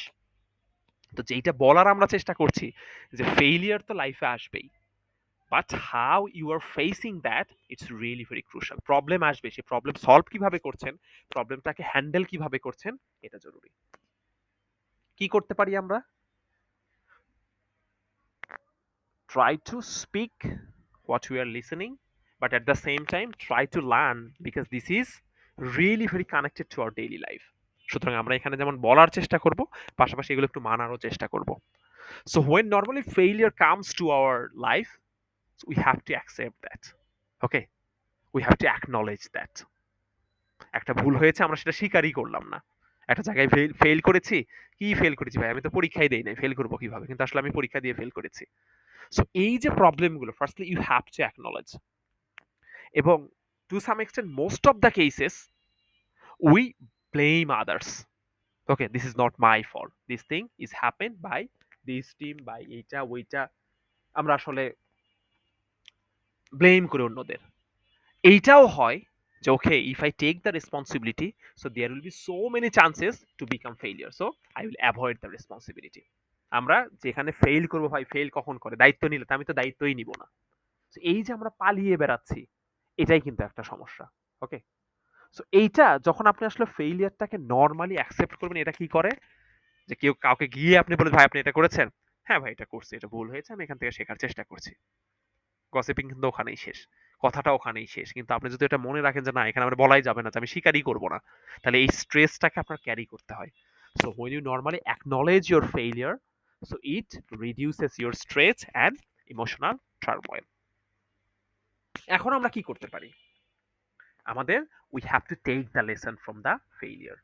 তো যেইটা বলার আমরা চেষ্টা করছি যে ফেইলিয়ার তো লাইফে আসবেই, but how you are facing that it's really very crucial. Problem আসবে, সে প্রবলেম সলভ কিভাবে করছেন, প্রবলেমটাকে হ্যান্ডেল কিভাবে করছেন, এটা জরুরি। কি করতে পারি আমরা? Try to speak what we are listening, but at the same time try to learn, because this is really very connected to our daily life. সুতরাং আমরা এখানে যেমন বলার চেষ্টা করব, পাশাপাশি এগুলো একটু মানারও চেষ্টা করব। So when normally failure comes to our life, we have to accept that. Okay, we have to acknowledge that একটা ভুল হয়েছে, আমরা সেটা স্বীকারই করলাম না। একটা জায়গায় ফেল করেছি। কি ফেল করেছি ভাই, আমি তো পরীক্ষাই দেই নাই, ফেল করবো কিভাবে? কিন্তু আসলে আমি পরীক্ষা দিয়ে ফেল করেছি। সো এই যে প্রবলেমগুলো, firstly you have to acknowledge. এবং to some extent most of the cases we blame others. Okay, this is not my fault, this thing is happen by this team, by এইটা ওইটা। আমরা আসলে blame করি অন্যদের। এইটাও হয় যে okay, if I take the responsibility, so there will be so many chances to become failure, so I will avoid the responsibility. আমরা যেখানে ফেল করবো, ভাই ফেল কখন করে, দায়িত্ব নিলে তো আমি তো দায়িত্বই নিব না। So এই যে আমরা পালিয়ে বেড়াচ্ছি, এটাই কিন্তু একটা সমস্যা। ওকে, সো এইটা যখন আপনি আসলে ফেইলিয়ারটাকে নরমালি অ্যাকসেপ্ট করবেন, এটা কি করে যে কেউ কাউকে গিয়ে আপনি বলেন, ভাই আপনি এটা করেছেন? হ্যাঁ ভাই এটা করছি, এটা ভুল হয়েছে, আমি এখান থেকে শেখার চেষ্টা করছি। গসিপিং কিন্তু ওখানেই শেষ, কথাটা ওখানেই শেষ। কিন্তু আপনি যদি এটা মনে রাখেন যে না, এখানে আমার বলাই যাবে না, যে আমি স্বীকারই করব না, তাহলে এই স্ট্রেসটাকে আপনার ক্যারি করতে হয়। So when you normally acknowledge your failure, so it reduces your stress and emotional turmoil. এখন আমরা কি করতে পারি? আমাদের we have to take the lesson from the failure.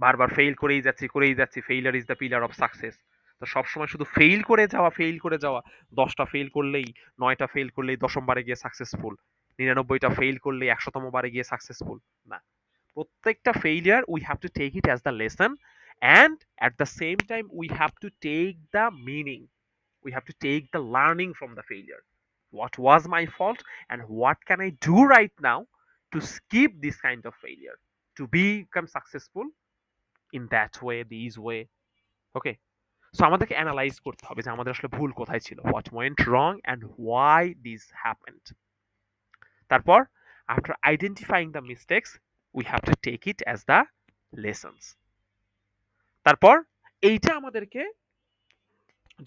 বারবার ফেইল করেই যাচ্ছি, failure is the pillar of success. তো সবসময় শুধু ফেইল করে যাওয়া, 10টা ফেইল করলেই, 9টা ফেইল করলেই 10ম বারে গিয়ে সাকসেসফুল, 99টা ফেইল করলেই 100তম বারে গিয়ে সাকসেসফুল না। প্রত্যেকটা failure we have to take it as the lesson, and at the same time we have to take the meaning, we have to take the learning from the failure. What was my fault and what can I do right now to skip this kind of failure, to become successful in that way, this way? Okay, so আমাদেরকে analyse করতে হবে যে আমাদের আসলে ভুল কোথায় ছিল, what went wrong and why this happened. তারপর after identifying the mistakes, we have to take it as the lessons. তারপর এইটা আমাদেরকে,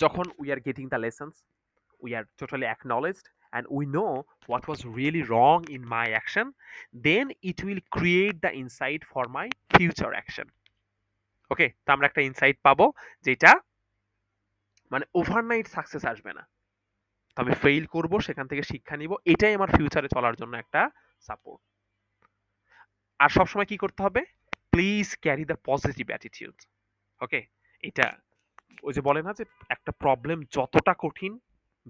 যখন we are getting the lessons, we are totally acknowledged and we know what was really wrong in my action, then it will create the insight for my future action. ওকে, তো আমরা একটা insight পাবো যেটা মানে ওভারনাইট সাকসেস আসবে না, তো আমি ফেইল করব, সেখান থেকে শিক্ষা নিব, এটাই আমার ফিউচারে চলার জন্য একটা সাপোর্ট। আর সবসময় কি করতে হবে? Please carry the positive attitude. Okay, এটা ওই যে বলে না যে একটা প্রবলেম যতটা কঠিন,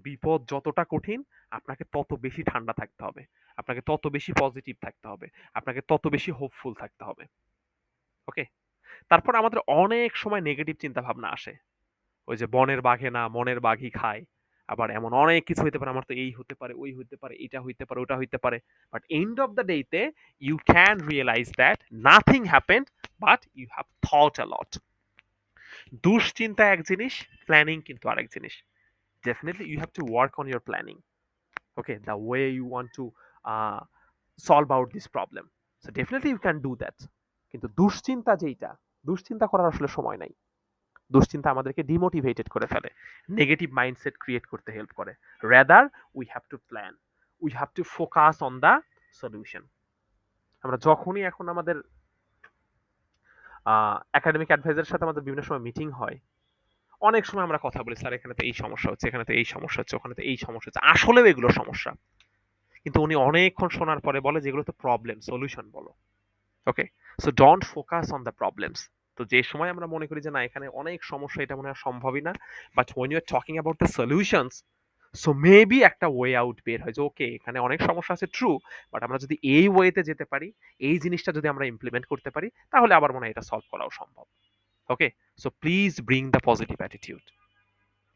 বিপদ যতটা কঠিন, আপনাকে তত বেশি ঠান্ডা থাকতে হবে, আপনাকে তত বেশি পজিটিভ থাকতে হবে, আপনাকে তত বেশি হোপফুল থাকতে হবে। ওকে, তারপর আমাদের অনেক সময় নেগেটিভ চিন্তা ভাবনা আসে, ওই যে বনের বাঘে না মনের বাঘই খায়, আবার এমন অনেক কিছু হইতে পারে, আমার তো এই হতে পারে, ওই হইতে পারে, এটা হইতে পারে, ওটা হইতে পারে। বাট এন্ড অফ দ্য ডেতে you can realise that nothing happened, but you have thought a lot. দুশ্চিন্তা এক জিনিস, প্ল্যানিং কিন্তু আরেক জিনিস। Definitely you have to work on your planning, okay, the way you want to uh, solve out this problem, so definitely you can do that. কিন্তু দুশ্চিন্তা যেইটা, দুশ্চিন্তা করার আসলে সময় নাই। দুশ্চিন্তা আমাদেরকে ডিমোটিভেটেড করে ফেলে, নেগেটিভ মাইন্ডসেট ক্রিয়েট করতে হেল্প করে। Rather we have two plan, we have to focus on the solution. আমরা যখনই এখন আমাদের একাডেমিক অ্যাডভাইজারের সাথে আমাদের বিভিন্ন সময় মিটিং হয়, অনেক সময় আমরা কথা বলি, স্যার এখানে তো এই সমস্যা হচ্ছে, এখানে তো এই সমস্যা হচ্ছে, ওখানে তো এই সমস্যা হচ্ছে, আসলেও এগুলো সমস্যা। কিন্তু উনি অনেকক্ষণ শোনার পরে বলে যেগুলো তো প্রবলেম, সলিউশন বলো। Okay? So don't focus on the problems. তো যে সময় আমরা মনে করি যে না এখানে অনেক সমস্যা, এটা মনে হয় সম্ভবই না। But when you are talking about the solutions, so maybe একটা ওয়ে আউট বের হয় যে ওকে এখানে অনেক সমস্যা আছে ট্রু, বাট আমরা যদি এই ওয়েতে যেতে পারি, এই জিনিসটা যদি আমরা ইমপ্লিমেন্ট করতে পারি, তাহলে আবার মনে হয় এটা সলভ করাও সম্ভব। Okay? So please bring the positive attitude.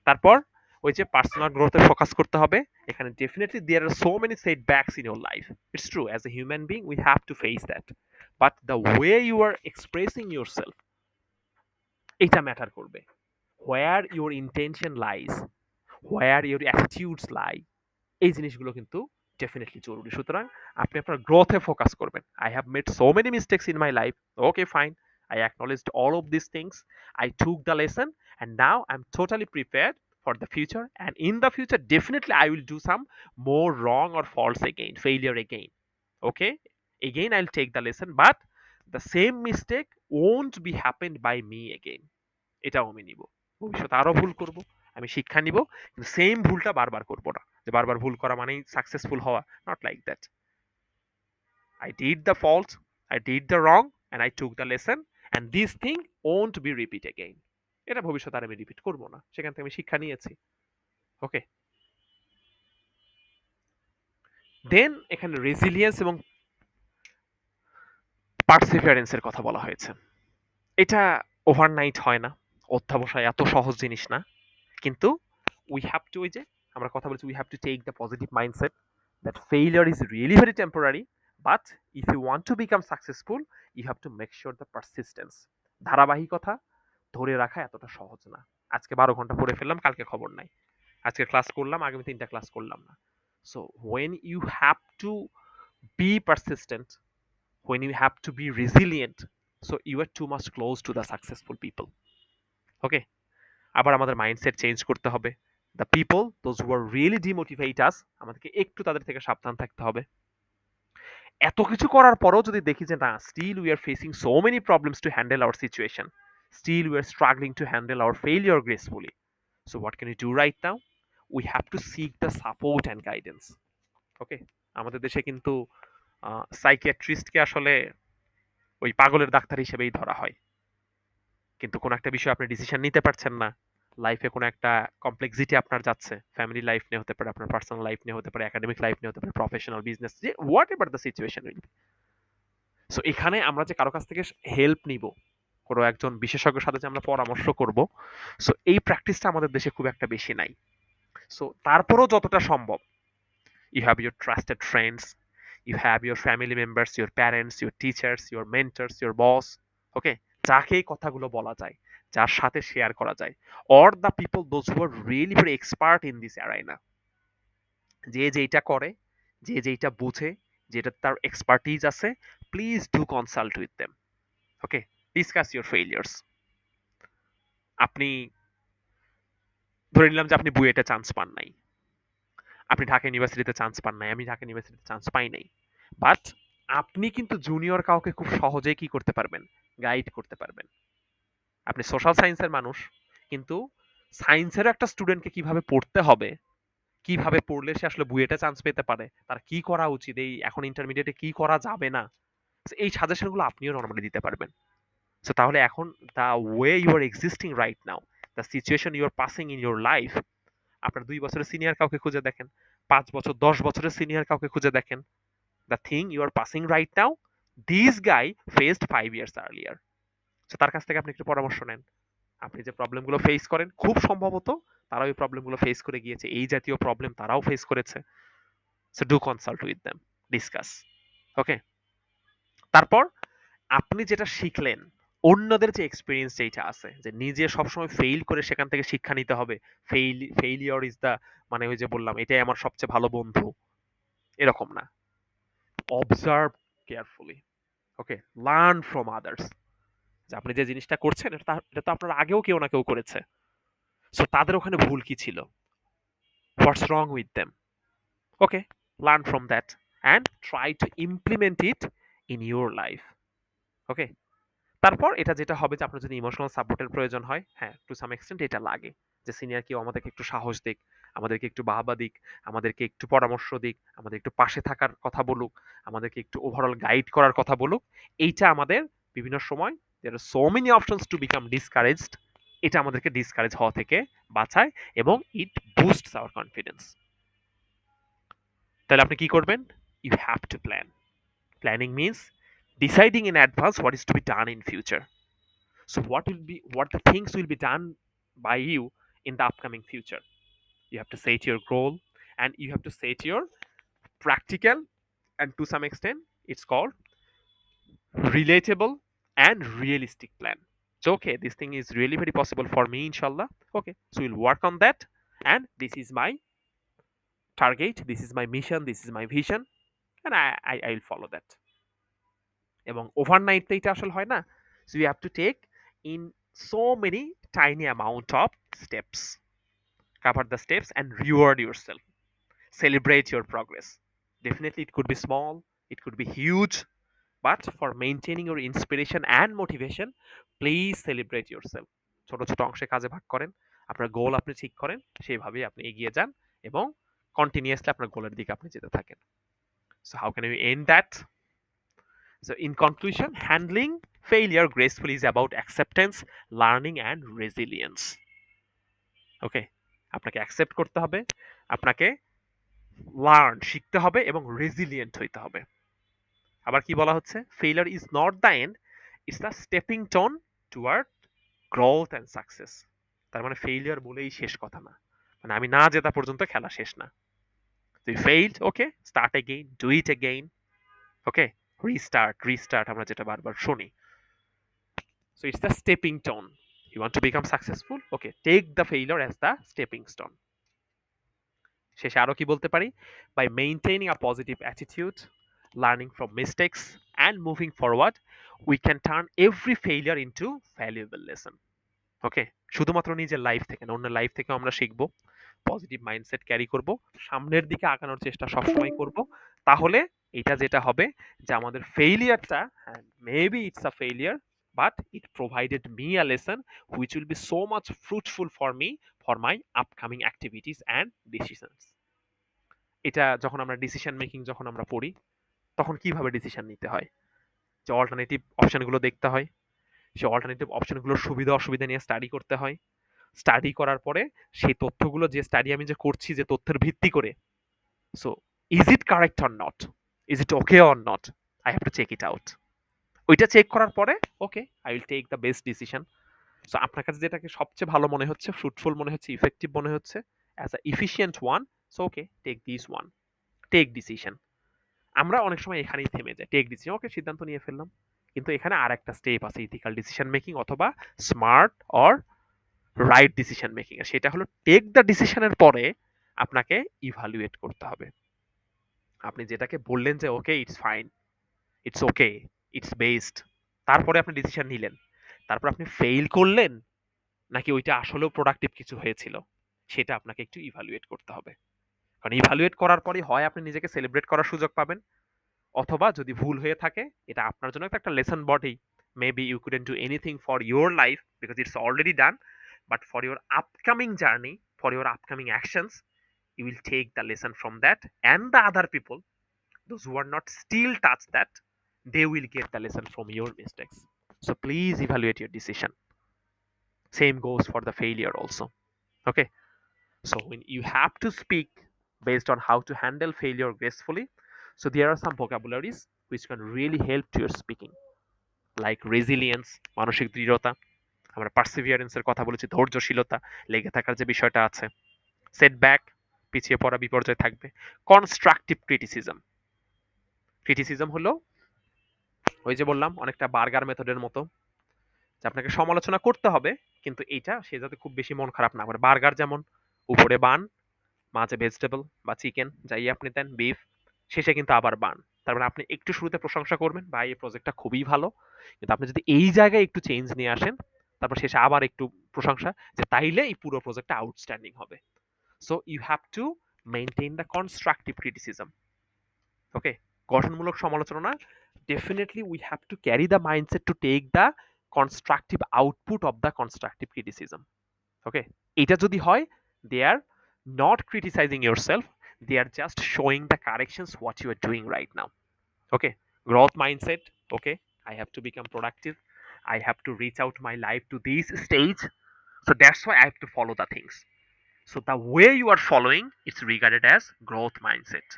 তারপর ওই যে পার্সোনাল গ্রোথে ফোকাস করতে হবে। এখানে definitely there are so many setbacks in your life. It's true, as a human being we have to face that. But the way you are expressing your self, এটা matter করবে। Where your intention lies, where your attitudes lie, এই জিনিসগুলো কিন্তু definitely জরুরি। সুতরাং আপনি আপনার গ্রোথে ফোকাস করবেন। I have made so many mistakes in my life. Okay fine, I acknowledged all of these things. I took the lesson and now I'm totally prepared for the future. And in the future, definitely I will do some more wrong or false again, failure again. Okay? Again, I'll take the lesson, but the same mistake won't be happened by me again. এটাও আমি নিব। ভবিষ্যতে আরো ভুল করব। আমি শিক্ষা নিব। কিন্তু সেম ভুলটা বারবার করব না। যে বারবার ভুল করা মানেই সাকসেসফুল হওয়া। Not like that. I did the fault, I did the wrong, and I took the lesson, and this thing won't be repeat again. এটা ভবিষ্যতে আর আমি রিপিট করব না। সেখান থেকে আমি শিক্ষা নিয়েছি। ওকে? দেন এখানে রেজিলিয়েন্স এবং পারসিভিয়ারেন্স এর কথা বলা হয়েছে। এটা ওভারনাইট হয় না। অধ্যবসায় এত সহজ জিনিস না। কিন্তু উই হ্যাভ টু, ওই যে আমরা কথা বলছি, we have to take the positive mindset that failure is really very temporary, but if you want to become successful you have to make sure the persistence. ধারাবাহিকতা ধরে রাখা এতটা সহজ না। আজকে 12 ঘন্টা পড়ে ফেললাম, কালকে খবর নাই। আজকে ক্লাস করলাম, আগামী 3টা ক্লাস করলাম না। So when you have to be persistent, when you have to be resilient, so you are too much close to the successful people. Okay? আবার আমাদের মাইন্ডসেট চেঞ্জ করতে হবে। The people those who are really demotivate us, আমাদেরকে একটু তাদের থেকে সাবধান থাকতে হবে। এত কিছু করার পরেও যদি দেখি যে না, still we are facing so many problems to handle our situation, still we are struggling to handle our failure gracefully, so what can you do right now? We have to seek the support and guidance. Okay? আমাদের দেশে কিন্তু সাইকিয়াট্রিস্টকে আসলে ওই পাগলের doctor হিসেবেই ধরা হয়। কিন্তু কোনো একটা বিষয়ে আপনি ডিসিশন নিতে পারছেন না, লাইফে কোনো একটা কমপ্লেক্সিটি আপনার যাচ্ছে, ফ্যামিলি লাইফ নিয়ে হতে পারে, আপনার পার্সোনাল লাইফ নিয়ে হতে পারে, একাডেমিক লাইফ নিয়ে হতে পারে, প্রফেশনাল বিজনেস, যে what ever the situation will be. So এখানে আমরা যে কারো কাছ থেকে হেল্প নিব, কোনো একজন বিশেষজ্ঞের সাথে যে আমরা পরামর্শ করব, সো এই প্র্যাকটিসটা আমাদের দেশে খুব একটা বেশি নাই। সো তারপরেও যতটা সম্ভব, you have your trusted friends, you have your family members, your parents, your teachers, your mentors, your boss, okay, যাকে এই কথাগুলো বলা যায়, যার সাথে শেয়ার করা যায়, or the people those who are really very expert in this arena, যে যেটা করে, যে যেটা বুঝে, যেটা তার এক্সপার্টিজ আছে, please do consult with them. Okay? Discuss your ফেইলিয়ার্স। আপনি ধরে নিলাম যে আপনি বুয়েটে চান্স পান নাই, আপনি ঢাকা ইউনিভার্সিটিতে চান্স পান নাই, আমি ঢাকা ইউনিভার্সিটিতে চান্স পাই নাই। বাট আপনি কিন্তু জুনিয়র কাউকে খুব সহজেই কি করতে পারবেন? গাইড করতে পারবেন। আপনি সোশ্যাল সায়েন্সের মানুষ, কিন্তু সায়েন্সেরও একটা স্টুডেন্টকে কিভাবে পড়তে হবে, কিভাবে পড়লে সে আসলে বুয়েটে চান্স পেতে পারে, তার কি করা উচিত, এই এখন ইন্টারমিডিয়েটে কি করা যাবে না, এই সাজেশনগুলো আপনিও নরমালি দিতে পারবেন। সো তাহলে এখন the way you are existing right now, the situation you are passing in your life, আপনার 2 বছরের সিনিয়র কাউকে খুঁজে দেখেন, 5 বছর 10 বছরের সিনিয়র কাউকে খুঁজে দেখেন। The thing you are passing right now, this guy faced 5 years earlier. So তার কাছ থেকে আপনি একটু পরামর্শ নেন। আপনি যে প্রবলেমগুলো ফেস করেন, খুব সম্ভবত তারাও এই প্রবলেমগুলো ফেস করে গিয়েছে, এই জাতীয় প্রবলেম তারাও ফেস করেছে। So do consult with them, discuss. Okay? তারপর আপনি যেটা শিখলেন, অন্যদের যে এক্সপেরিয়েন্স যেটা আছে, যে নিজে সবসময় ফেইল করে সেখান থেকে শিক্ষা নিতে হবে, ফেইলিওর ইজ দ্য, মানে ওই যে বললাম এটাই আমার সবচেয়ে ভালো বন্ধু, এরকম না। Observe carefully. Okay? Learn from others. যে আপনি যে জিনিসটা করছেন এটা তো আপনার আগেও কেউ না কেউ করেছে। সো তাদের ওখানে ভুল কি ছিল? What's wrong with them? Okay? Learn from that and try to implement it in your life. Okay? তারপর এটা যেটা হবে যে আপনার যদি ইমোশনাল সাপোর্টের প্রয়োজন হয়, হ্যাঁ, টু সাম এক্সটেন্ট এটা লাগে। যে সিনিয়র কেউ আমাদেরকে একটু সাহস দিক। আমাদেরকে একটু বাহবা দিক, আমাদেরকে একটু পরামর্শ দিক, আমাদের একটু পাশে থাকার কথা বলুক, আমাদেরকে একটু ওভারঅল গাইড করার কথা বলুক। এইটা আমাদের বিভিন্ন সময় there are so many options to become discouraged, এটা আমাদেরকে ডিসকারেজ হওয়া থেকে বাঁচায় এবং it boosts our confidence. তাহলে আপনি কি করবেন? You have to plan. Planning means deciding in advance what is to be done in future. So what the things will be done by you in the upcoming future. You have to set your goal and you have to set your practical and to some extent it's called relatable and realistic plan. So okay, this thing is really very possible for me inshallah. Okay, so we'll work on that, and this is my target, this is my mission, this is my vision, and I'll follow that. এবং overnight তো এটা আসলে হয় না, so you have to take in so many tiny amount of steps. Cover the steps and reward yourself. Celebrate your progress. Definitely, it could be small, it could be huge, but for maintaining your inspiration and motivation, please celebrate yourself. ছোট ছোট অংশে কাজে ভাগ করেন, আপনার গোল আপনি ঠিক করেন, সেইভাবেই আপনি এগিয়ে যান এবং কন্টিনিউয়াসলি আপনার গোলের দিকে আপনি যেতে থাকেন। So how can we end that? So in conclusion, handling failure gracefully is about acceptance, learning and resilience. ওকে, আপনাকে অ্যাকসেপ্ট করতে হবে, আপনাকে শিখতে হবে এবং রেজিলিয়েন্ট হইতে হবে। আবার কি বলা হচ্ছে? Failure is not the end, it's the stepping tone toward growth and success. তার মানে ফেইলিউর বলেই শেষ কথা না, মানে আমি না জেতা পর্যন্ত খেলা শেষ না। তুই failed, okay, start again, do it again, okay, restart আমরা যেটা বারবার শুনি। So it's the stepping stone. You want to become successful? Okay, take the failure as the stepping stone. শেষে আরো কি বলতে পারি? By maintaining a positive attitude, learning from mistakes and moving forward, we can turn every failure into valuable lesson. ওকে, শুধুমাত্র নিজের life থেকে না, অন্যের লাইফ থেকেও আমরা শিখবো, পজিটিভ মাইন্ডসেট ক্যারি করব, সামনের দিকে আগানোর চেষ্টা সবসময় করব। তাহলে এটা যেটা হবে যে আমাদের ফেইলিয়ারটা, হ্যাঁ maybe it's a failure, but it provided me a lesson which will be so much fruitful for me for my upcoming activities and decisions. এটা যখন আমরা ডিসিশন মেকিং যখন আমরা পড়ি, তখন কিভাবে ডিসিশন নিতে হয়, যে অল্টারনেটিভ অপশনগুলো দেখতে হয়, সেই অল্টারনেটিভ অপশনগুলোর সুবিধা অসুবিধা নিয়ে স্টাডি করতে হয়। স্টাডি করার পরে সেই তথ্যগুলো, যে স্টাডি আমি যে করছি যে তথ্যের ভিত্তি করে, so is it correct or not, is it okay or not, I have to check it out. ওইটা চেক করার পরে okay, I will take the best decision. So আপনার কাছে যেটাকে সবচেয়ে ভালো মনে হচ্ছে, ফ্রুটফুল মনে হচ্ছে, ইফেক্টিভ মনে হচ্ছে, as a efficient one, so okay, take this one, take decision. আমরা অনেক সময় এখানেই থেমে যাই, টেক ডিসিশন, ওকে সিদ্ধান্ত নিয়ে ফেললাম, কিন্তু এখানে আর একটা স্টেপ আছে, ইথিক্যাল ডিসিশন মেকিং অথবা smart or right decision making এর। সেটা হলো টেক দ্য ডিসিশনের পরে আপনাকে ইভালুয়েট করতে হবে। আপনি যেটাকে বললেন যে okay it's fine, it's okay, it's best, তারপরে আপনি ডিসিশন নিলেন, তারপর আপনি ফেইল করলেন নাকি ওইটা আসলেও প্রোডাক্টিভ কিছু হয়েছিল, সেটা আপনাকে একটু ইভালুয়েট করতে হবে। কারণ ইভালুয়েট করার পরে হয় আপনি নিজেকে সেলিব্রেট করার সুযোগ পাবেন, অথবা যদি ভুল হয়ে থাকে এটা আপনার জন্য একটা লেসন বটেই। Maybe you couldn't do anything for your life because it's already done, but for your upcoming journey, for your upcoming actions, you will take the lesson from that, and the other people, those who are not still touch that, they will get the lesson from your mistakes. So please evaluate your decision. Same goes for the failure also. Okay, so when you have to speak based on how to handle failure gracefully, so there are some vocabularies which can really help to your speaking, like resilience, মানসিক দৃঢ়তা, আমরা perseverance এর কথা বলেছি, ধৈর্যশীলতা, লেগে থাকার যে বিষয়টা আছে, সেটব্যাক, পিছিয়ে পড়া বিপর্যয় থাকবে, কনস্ট্রাকটিভ ক্রিটিসিজম। ক্রিটিসিজম হলো ওই যে বললাম অনেকটা বার্গার মেথডের মতো, যে আপনাকে সমালোচনা করতে হবে, কিন্তু এইটা সে যাতে খুব বেশি মন খারাপ না করে। বার্গার যেমন উপরে বান, মাঝে ভেজিটেবল বা চিকেন যাই আপনি দেন, বিফ, শেষে কিন্তু আবার বান। তার মানে আপনি একটু শুরুতে প্রশংসা করবেন, ভাই এই প্রজেক্টটা খুবই ভালো, কিন্তু আপনি যদি এই জায়গায় একটু চেঞ্জ নিয়ে আসেন, তারপর শেষে আবার একটু প্রশংসা, যে তাইলে এই পুরো প্রজেক্টটা আউটস্ট্যান্ডিং হবে। So you have to maintain the constructive criticism. Okay, গঠনমূলক সমালোচনা না, definitely we have to carry the mindset to take the constructive output of the constructive criticism. Okay, এটা যদি হয়, there not criticizing yourself. They are just showing the corrections what you are doing right now. Okay, growth mindset. Okay, I have to become productive. I have to reach out my life to this stage. So that's why I have to follow the things. So the way you are following, it's regarded as growth mindset.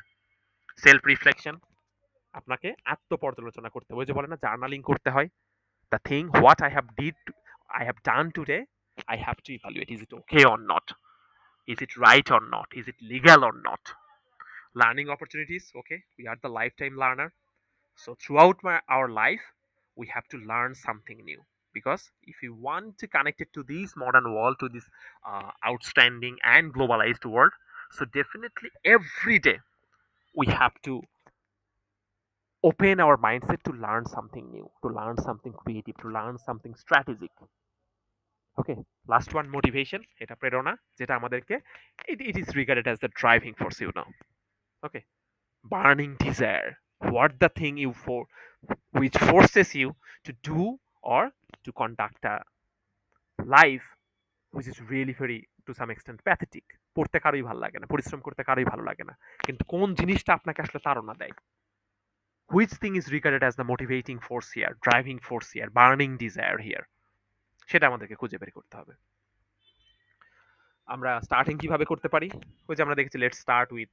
Self reflection, আপনাকে আত্মপর্যালোচনা করতে হবে। ওই যে বলে না journaling করতে হয়, the thing what I have done today, I have two evaluate is it okay or not, is it right or not, is it legal or not. Learning opportunities, okay, we are the lifetime learner. So throughout our life we have to learn something new, because if you want to connect it to this modern world, to this outstanding and globalized world, so definitely every day we have to open our mindset to learn something new, to learn something creative, to learn something strategic. Okay, last one, motivation, এটা প্রেরণা, যেটা আমাদেরকে it is regarded as the driving force, you know. Okay, burning desire, what the thing which forces you to do or to conduct a life which is really very to some extent pathetic. পড়তে কারোই ভালো লাগে না, পরিশ্রম করতে কারোই ভালো লাগে না, কিন্তু কোন জিনিসটা আপনাকে আসলে তাড়না দেয়, which thing is regarded as the motivating force here, driving force here, burning desire here, সেটা আমাদেরকে খুঁজে বের করতে হবে। আমরা স্টার্টিং কিভাবে করতে পারি? ওই যে আমরা দেখেছি let's start with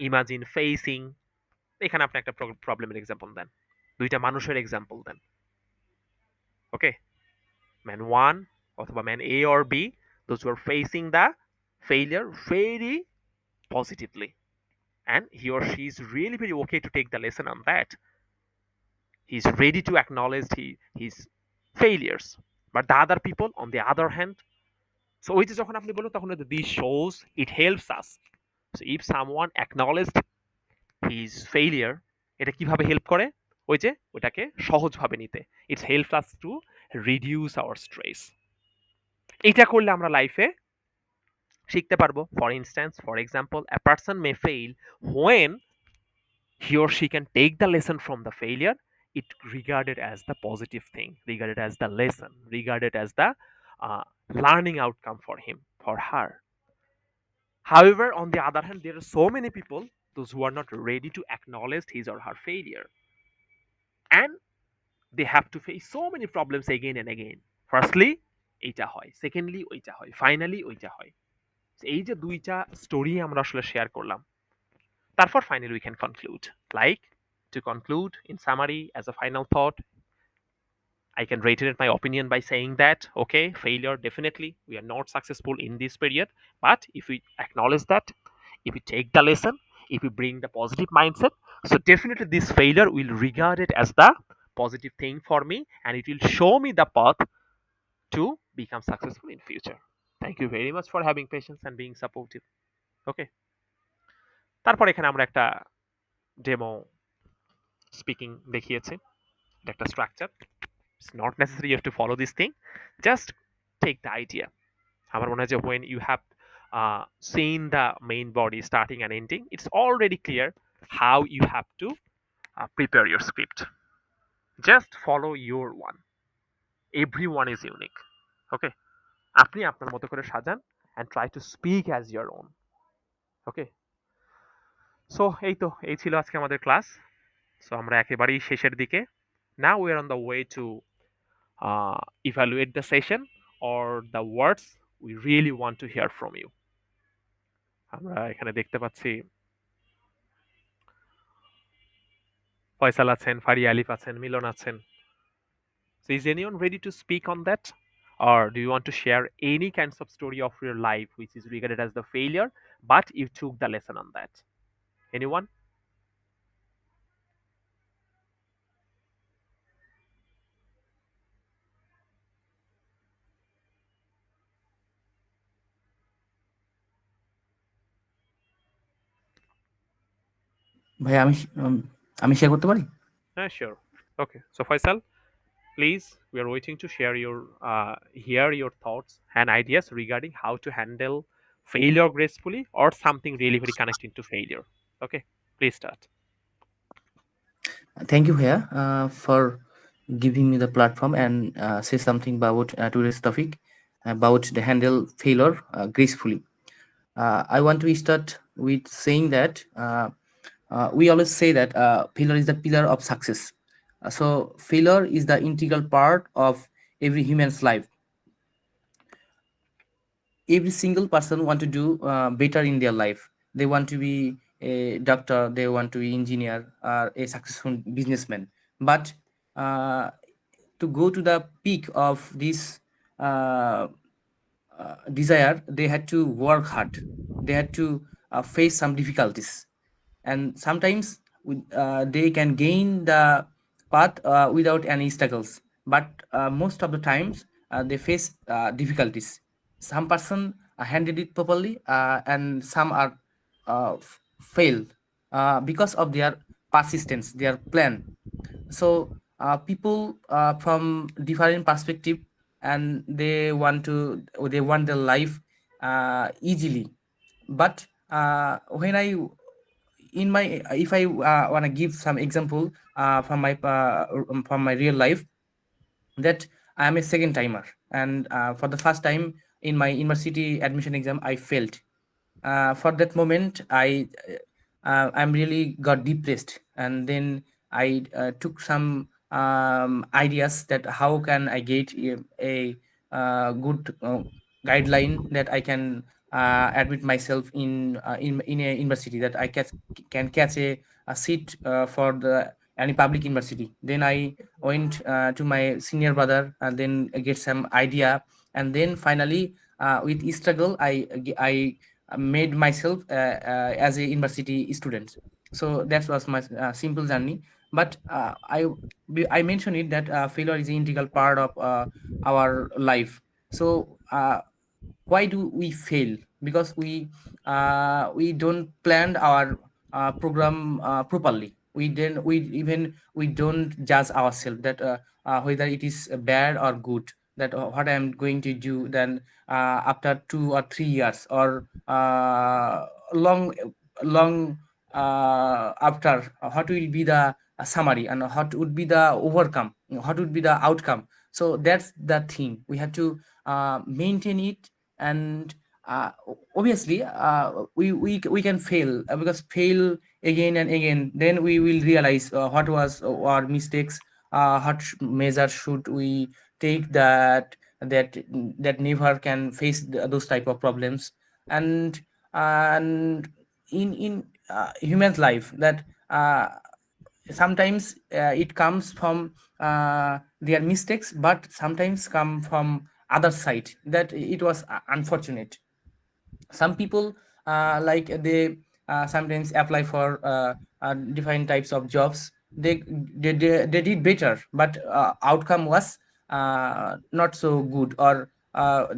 imagine facing. এখানে আপনি একটা প্রবলেমের এক্সাম্পল দেন, দুইটা মানুষের এক্সাম্পল দেন। ওকে, ম্যান ওয়ান অথবা man A or B, those who are facing the failure very positively, and he or she is really very okay to take the lesson on that. He is ready to acknowledge his failures. But the other people on the other hand, so ওই যে যখন আপনি বলুন তখন this shows it helps us. So if someone acknowledged his failure, এটা কিভাবে help করে? ওই যে ওটাকে সহজভাবে নিতে, it's help us to reduce our stress. এটা করলে আমরা লাইফে শিখতে পারবো। For instance, for example, a person may fail when he or she can take the lesson from the failure, it regarded as the positive thing, regarded as the lesson, regarded as the uh, learning outcome for him, for her. However, on the other hand, there are so many people, those who are not ready to acknowledge his or her failure, and they have to face so many problems again and again. Firstly, এইটা হয়, secondly ওইটা হয়, finally ওইটা হয়। এই যে দুইটা story আমরা আসলে শেয়ার করলাম, তারপর finally we can conclude. Like, to conclude, in summary, as a final thought, I can reiterate my opinion by saying that, okay, failure, definitely, we are not successful in this period. But if we acknowledge that, if we take the lesson, if we bring the positive mindset, so definitely this failure will regard it as the positive thing for me, and it will show me the path to become successful in future. Thank you very much for having patience and being supportive. Okay. তারপর এখানে আমরা একটা demo speaking দেখিয়েছি, এটা একটা structure. It's not necessary you have to follow this thing, just take the idea. আমার মনে হয় যে when you have seen the main body starting and ending, it's already clear how you have to prepare your script. Just follow your one. Everyone is unique. Okay, আপনি আপনার মতো করে সাজান and try to speak as your own. Okay, so এই ছিল আজকে আমাদের class. So আমরা একেবারেই শেষের দিকে। Now we are on the way to evaluate the session or the words we really want to hear from you. আমরা এখানে দেখতে পাচ্ছি ফয়সাল আছেন, ফারিয়া আলিফ আছেন, মিলন আছেন। So is anyone ready to speak on that? Or do you want to share any kinds of story of your life which is regarded as the failure, but you took the lesson on that? Anyone? ভাই আমি share করতে পারি? Sure. Okay. So Faisal, please, we are waiting to share your hear your thoughts and ideas regarding how to handle failure gracefully or something really very connecting to failure. Okay, please start. Thank you, Bhaiya, for giving me the platform and say something about today's topic about the handle failure gracefully. I want to start with saying that we always say that failure is the pillar of success. So failure is the integral part of every human's life. Every single person want to do better in their life. They want to be a doctor, they want to be engineer, or a successful businessman. But uh, to go to the peak of this uh, desire, they had to work hard. They had to face some difficulties, and sometimes they can gain the path without any struggles. But most of the times they face difficulties. Some person handled it properly, and some are failed because of their persistence, their plan. So people from different perspective, and they want their life easily. But when I in my if I want to give some example from my real life, that I am a second timer, and for the first time in my university admission exam I failed. For that moment I'm really got depressed, and then I took some ideas that how can I get a good guideline that I can admit myself in a university, that I can catch a seat for the any public university. Then I went to my senior brother and then get some idea, and then finally with struggle I made myself as a university student. So that was my simple journey. But I mentioned it that failure is an integral part of our life. So why do we fail? Because we don't plan our program properly. We don't judge ourselves that whether it is bad or good, that what I am going to do then after 2 or 3 years, or long long after, what will be the summary, and what would be the overcome, what would be the outcome. So that's the thing, we have to maintain it. And obviously we can fail, because fail again and again, then we will realize what was our mistakes, what measures should we take, that that never can face those type of problems. And and in human's life, that sometimes it comes from their mistakes, but sometimes come from other side, that it was unfortunate. Some people they sometimes apply for different types of jobs. They did better, but outcome was not so good, or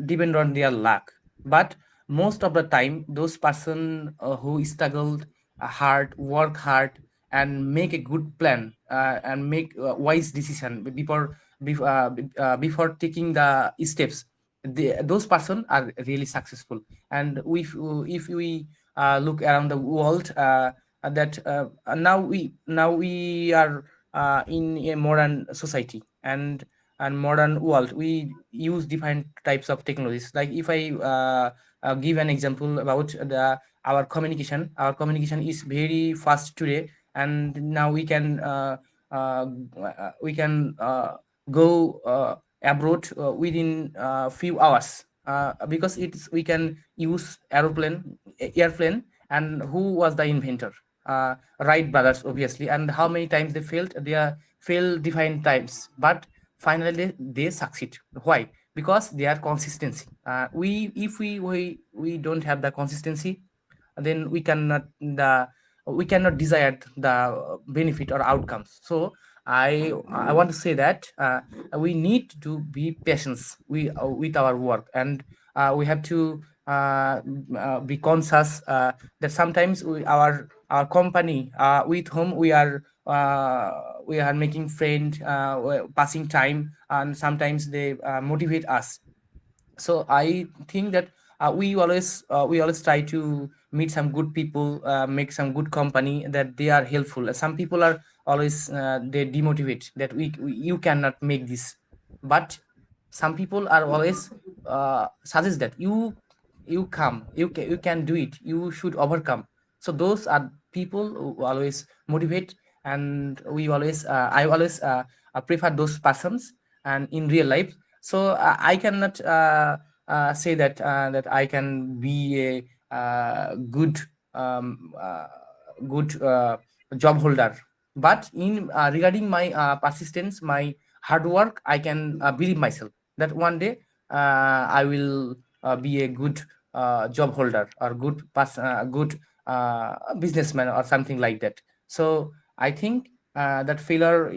depend on their luck. But most of the time those person who struggled hard, work hard, and make a good plan, and make wise decision before taking the steps, those person are really successful. And if we look around the world, that now we are in a modern society, and modern world, we use different types of technologies. Like if I give an example about the our communication is very fast today. And now uh, we can go abroad within few hours, because it's we can use airplane. And who was the inventor? Wright brothers, obviously. And how many times they failed? They are failed different times, but finally they succeed. Why? Because they are consistency. We if we don't have the consistency, then we cannot desire the benefit or outcomes. So I want to say that we need to be patient with our work. And we have to be conscious that sometimes our company with whom we are making friend, passing time, and sometimes they motivate us. So I think that we always try to meet some good people, make some good company, that they are helpful. Some people are always they demotivate, that you cannot make this. But some people are always suggest that you can do it, you should overcome. So those are people who always motivate, and we always I always prefer those persons and in real life. So I cannot say that I can be a good um, uh, good job holder, but in regarding my persistence, my hard work, I can believe myself that one day I will be a good job holder or good businessman or something like that. So I think that failure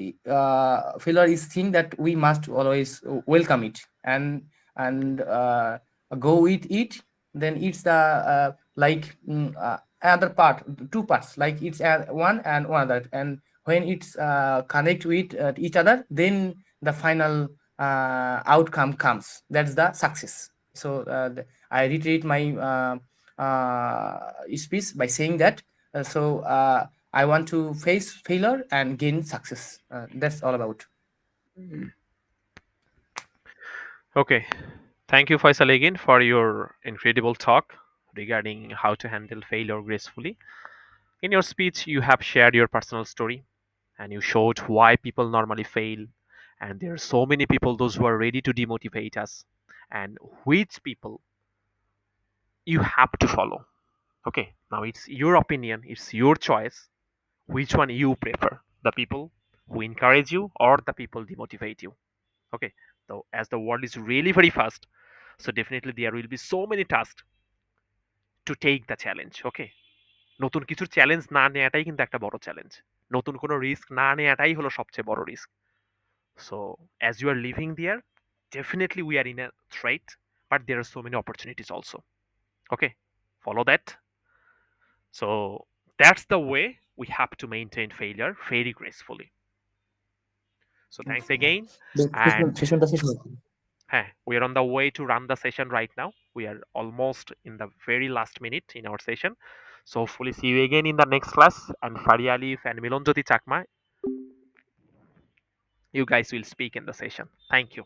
is thing that we must always welcome it, and go with it. Then it's the another part, two parts, like it's one and one other, and when it's connect with each other, then the final outcome comes. That's the success. So I reiterate my speech by saying that I want to face failure and gain success. That's all about. Okay. Thank you, Faisal, again for your incredible talk regarding how to handle failure gracefully. In your speech, you have shared your personal story and you showed why people normally fail. And there are so many people, those who are ready to demotivate us, and which people you have to follow. Okay, now it's your opinion, it's your choice. Which one you prefer? The people who encourage you or the people demotivate you? Okay, so as the world is really very fast, so definitely there will be so many tasks to take the challenge. Okay, নতুন কিছুর challenge না নেওয়াটাই কিন্তু একটা বড় challenge. নতুন কোনো risk না নেওয়াটাই হলো সবচেয়ে বড় risk. So as you are living there, definitely we are in a threat, but there are so many opportunities also. Okay, follow that. So that's the way we have to maintain failure very gracefully. So thanks again. And সেশনটা শেষ হলো। we are on the way to run the session right now. We are almost in the very last minute in our session. So hopefully see you again in the next class. And Faria Alif and Milonjoti Chakma, you guys will speak in the session. Thank you.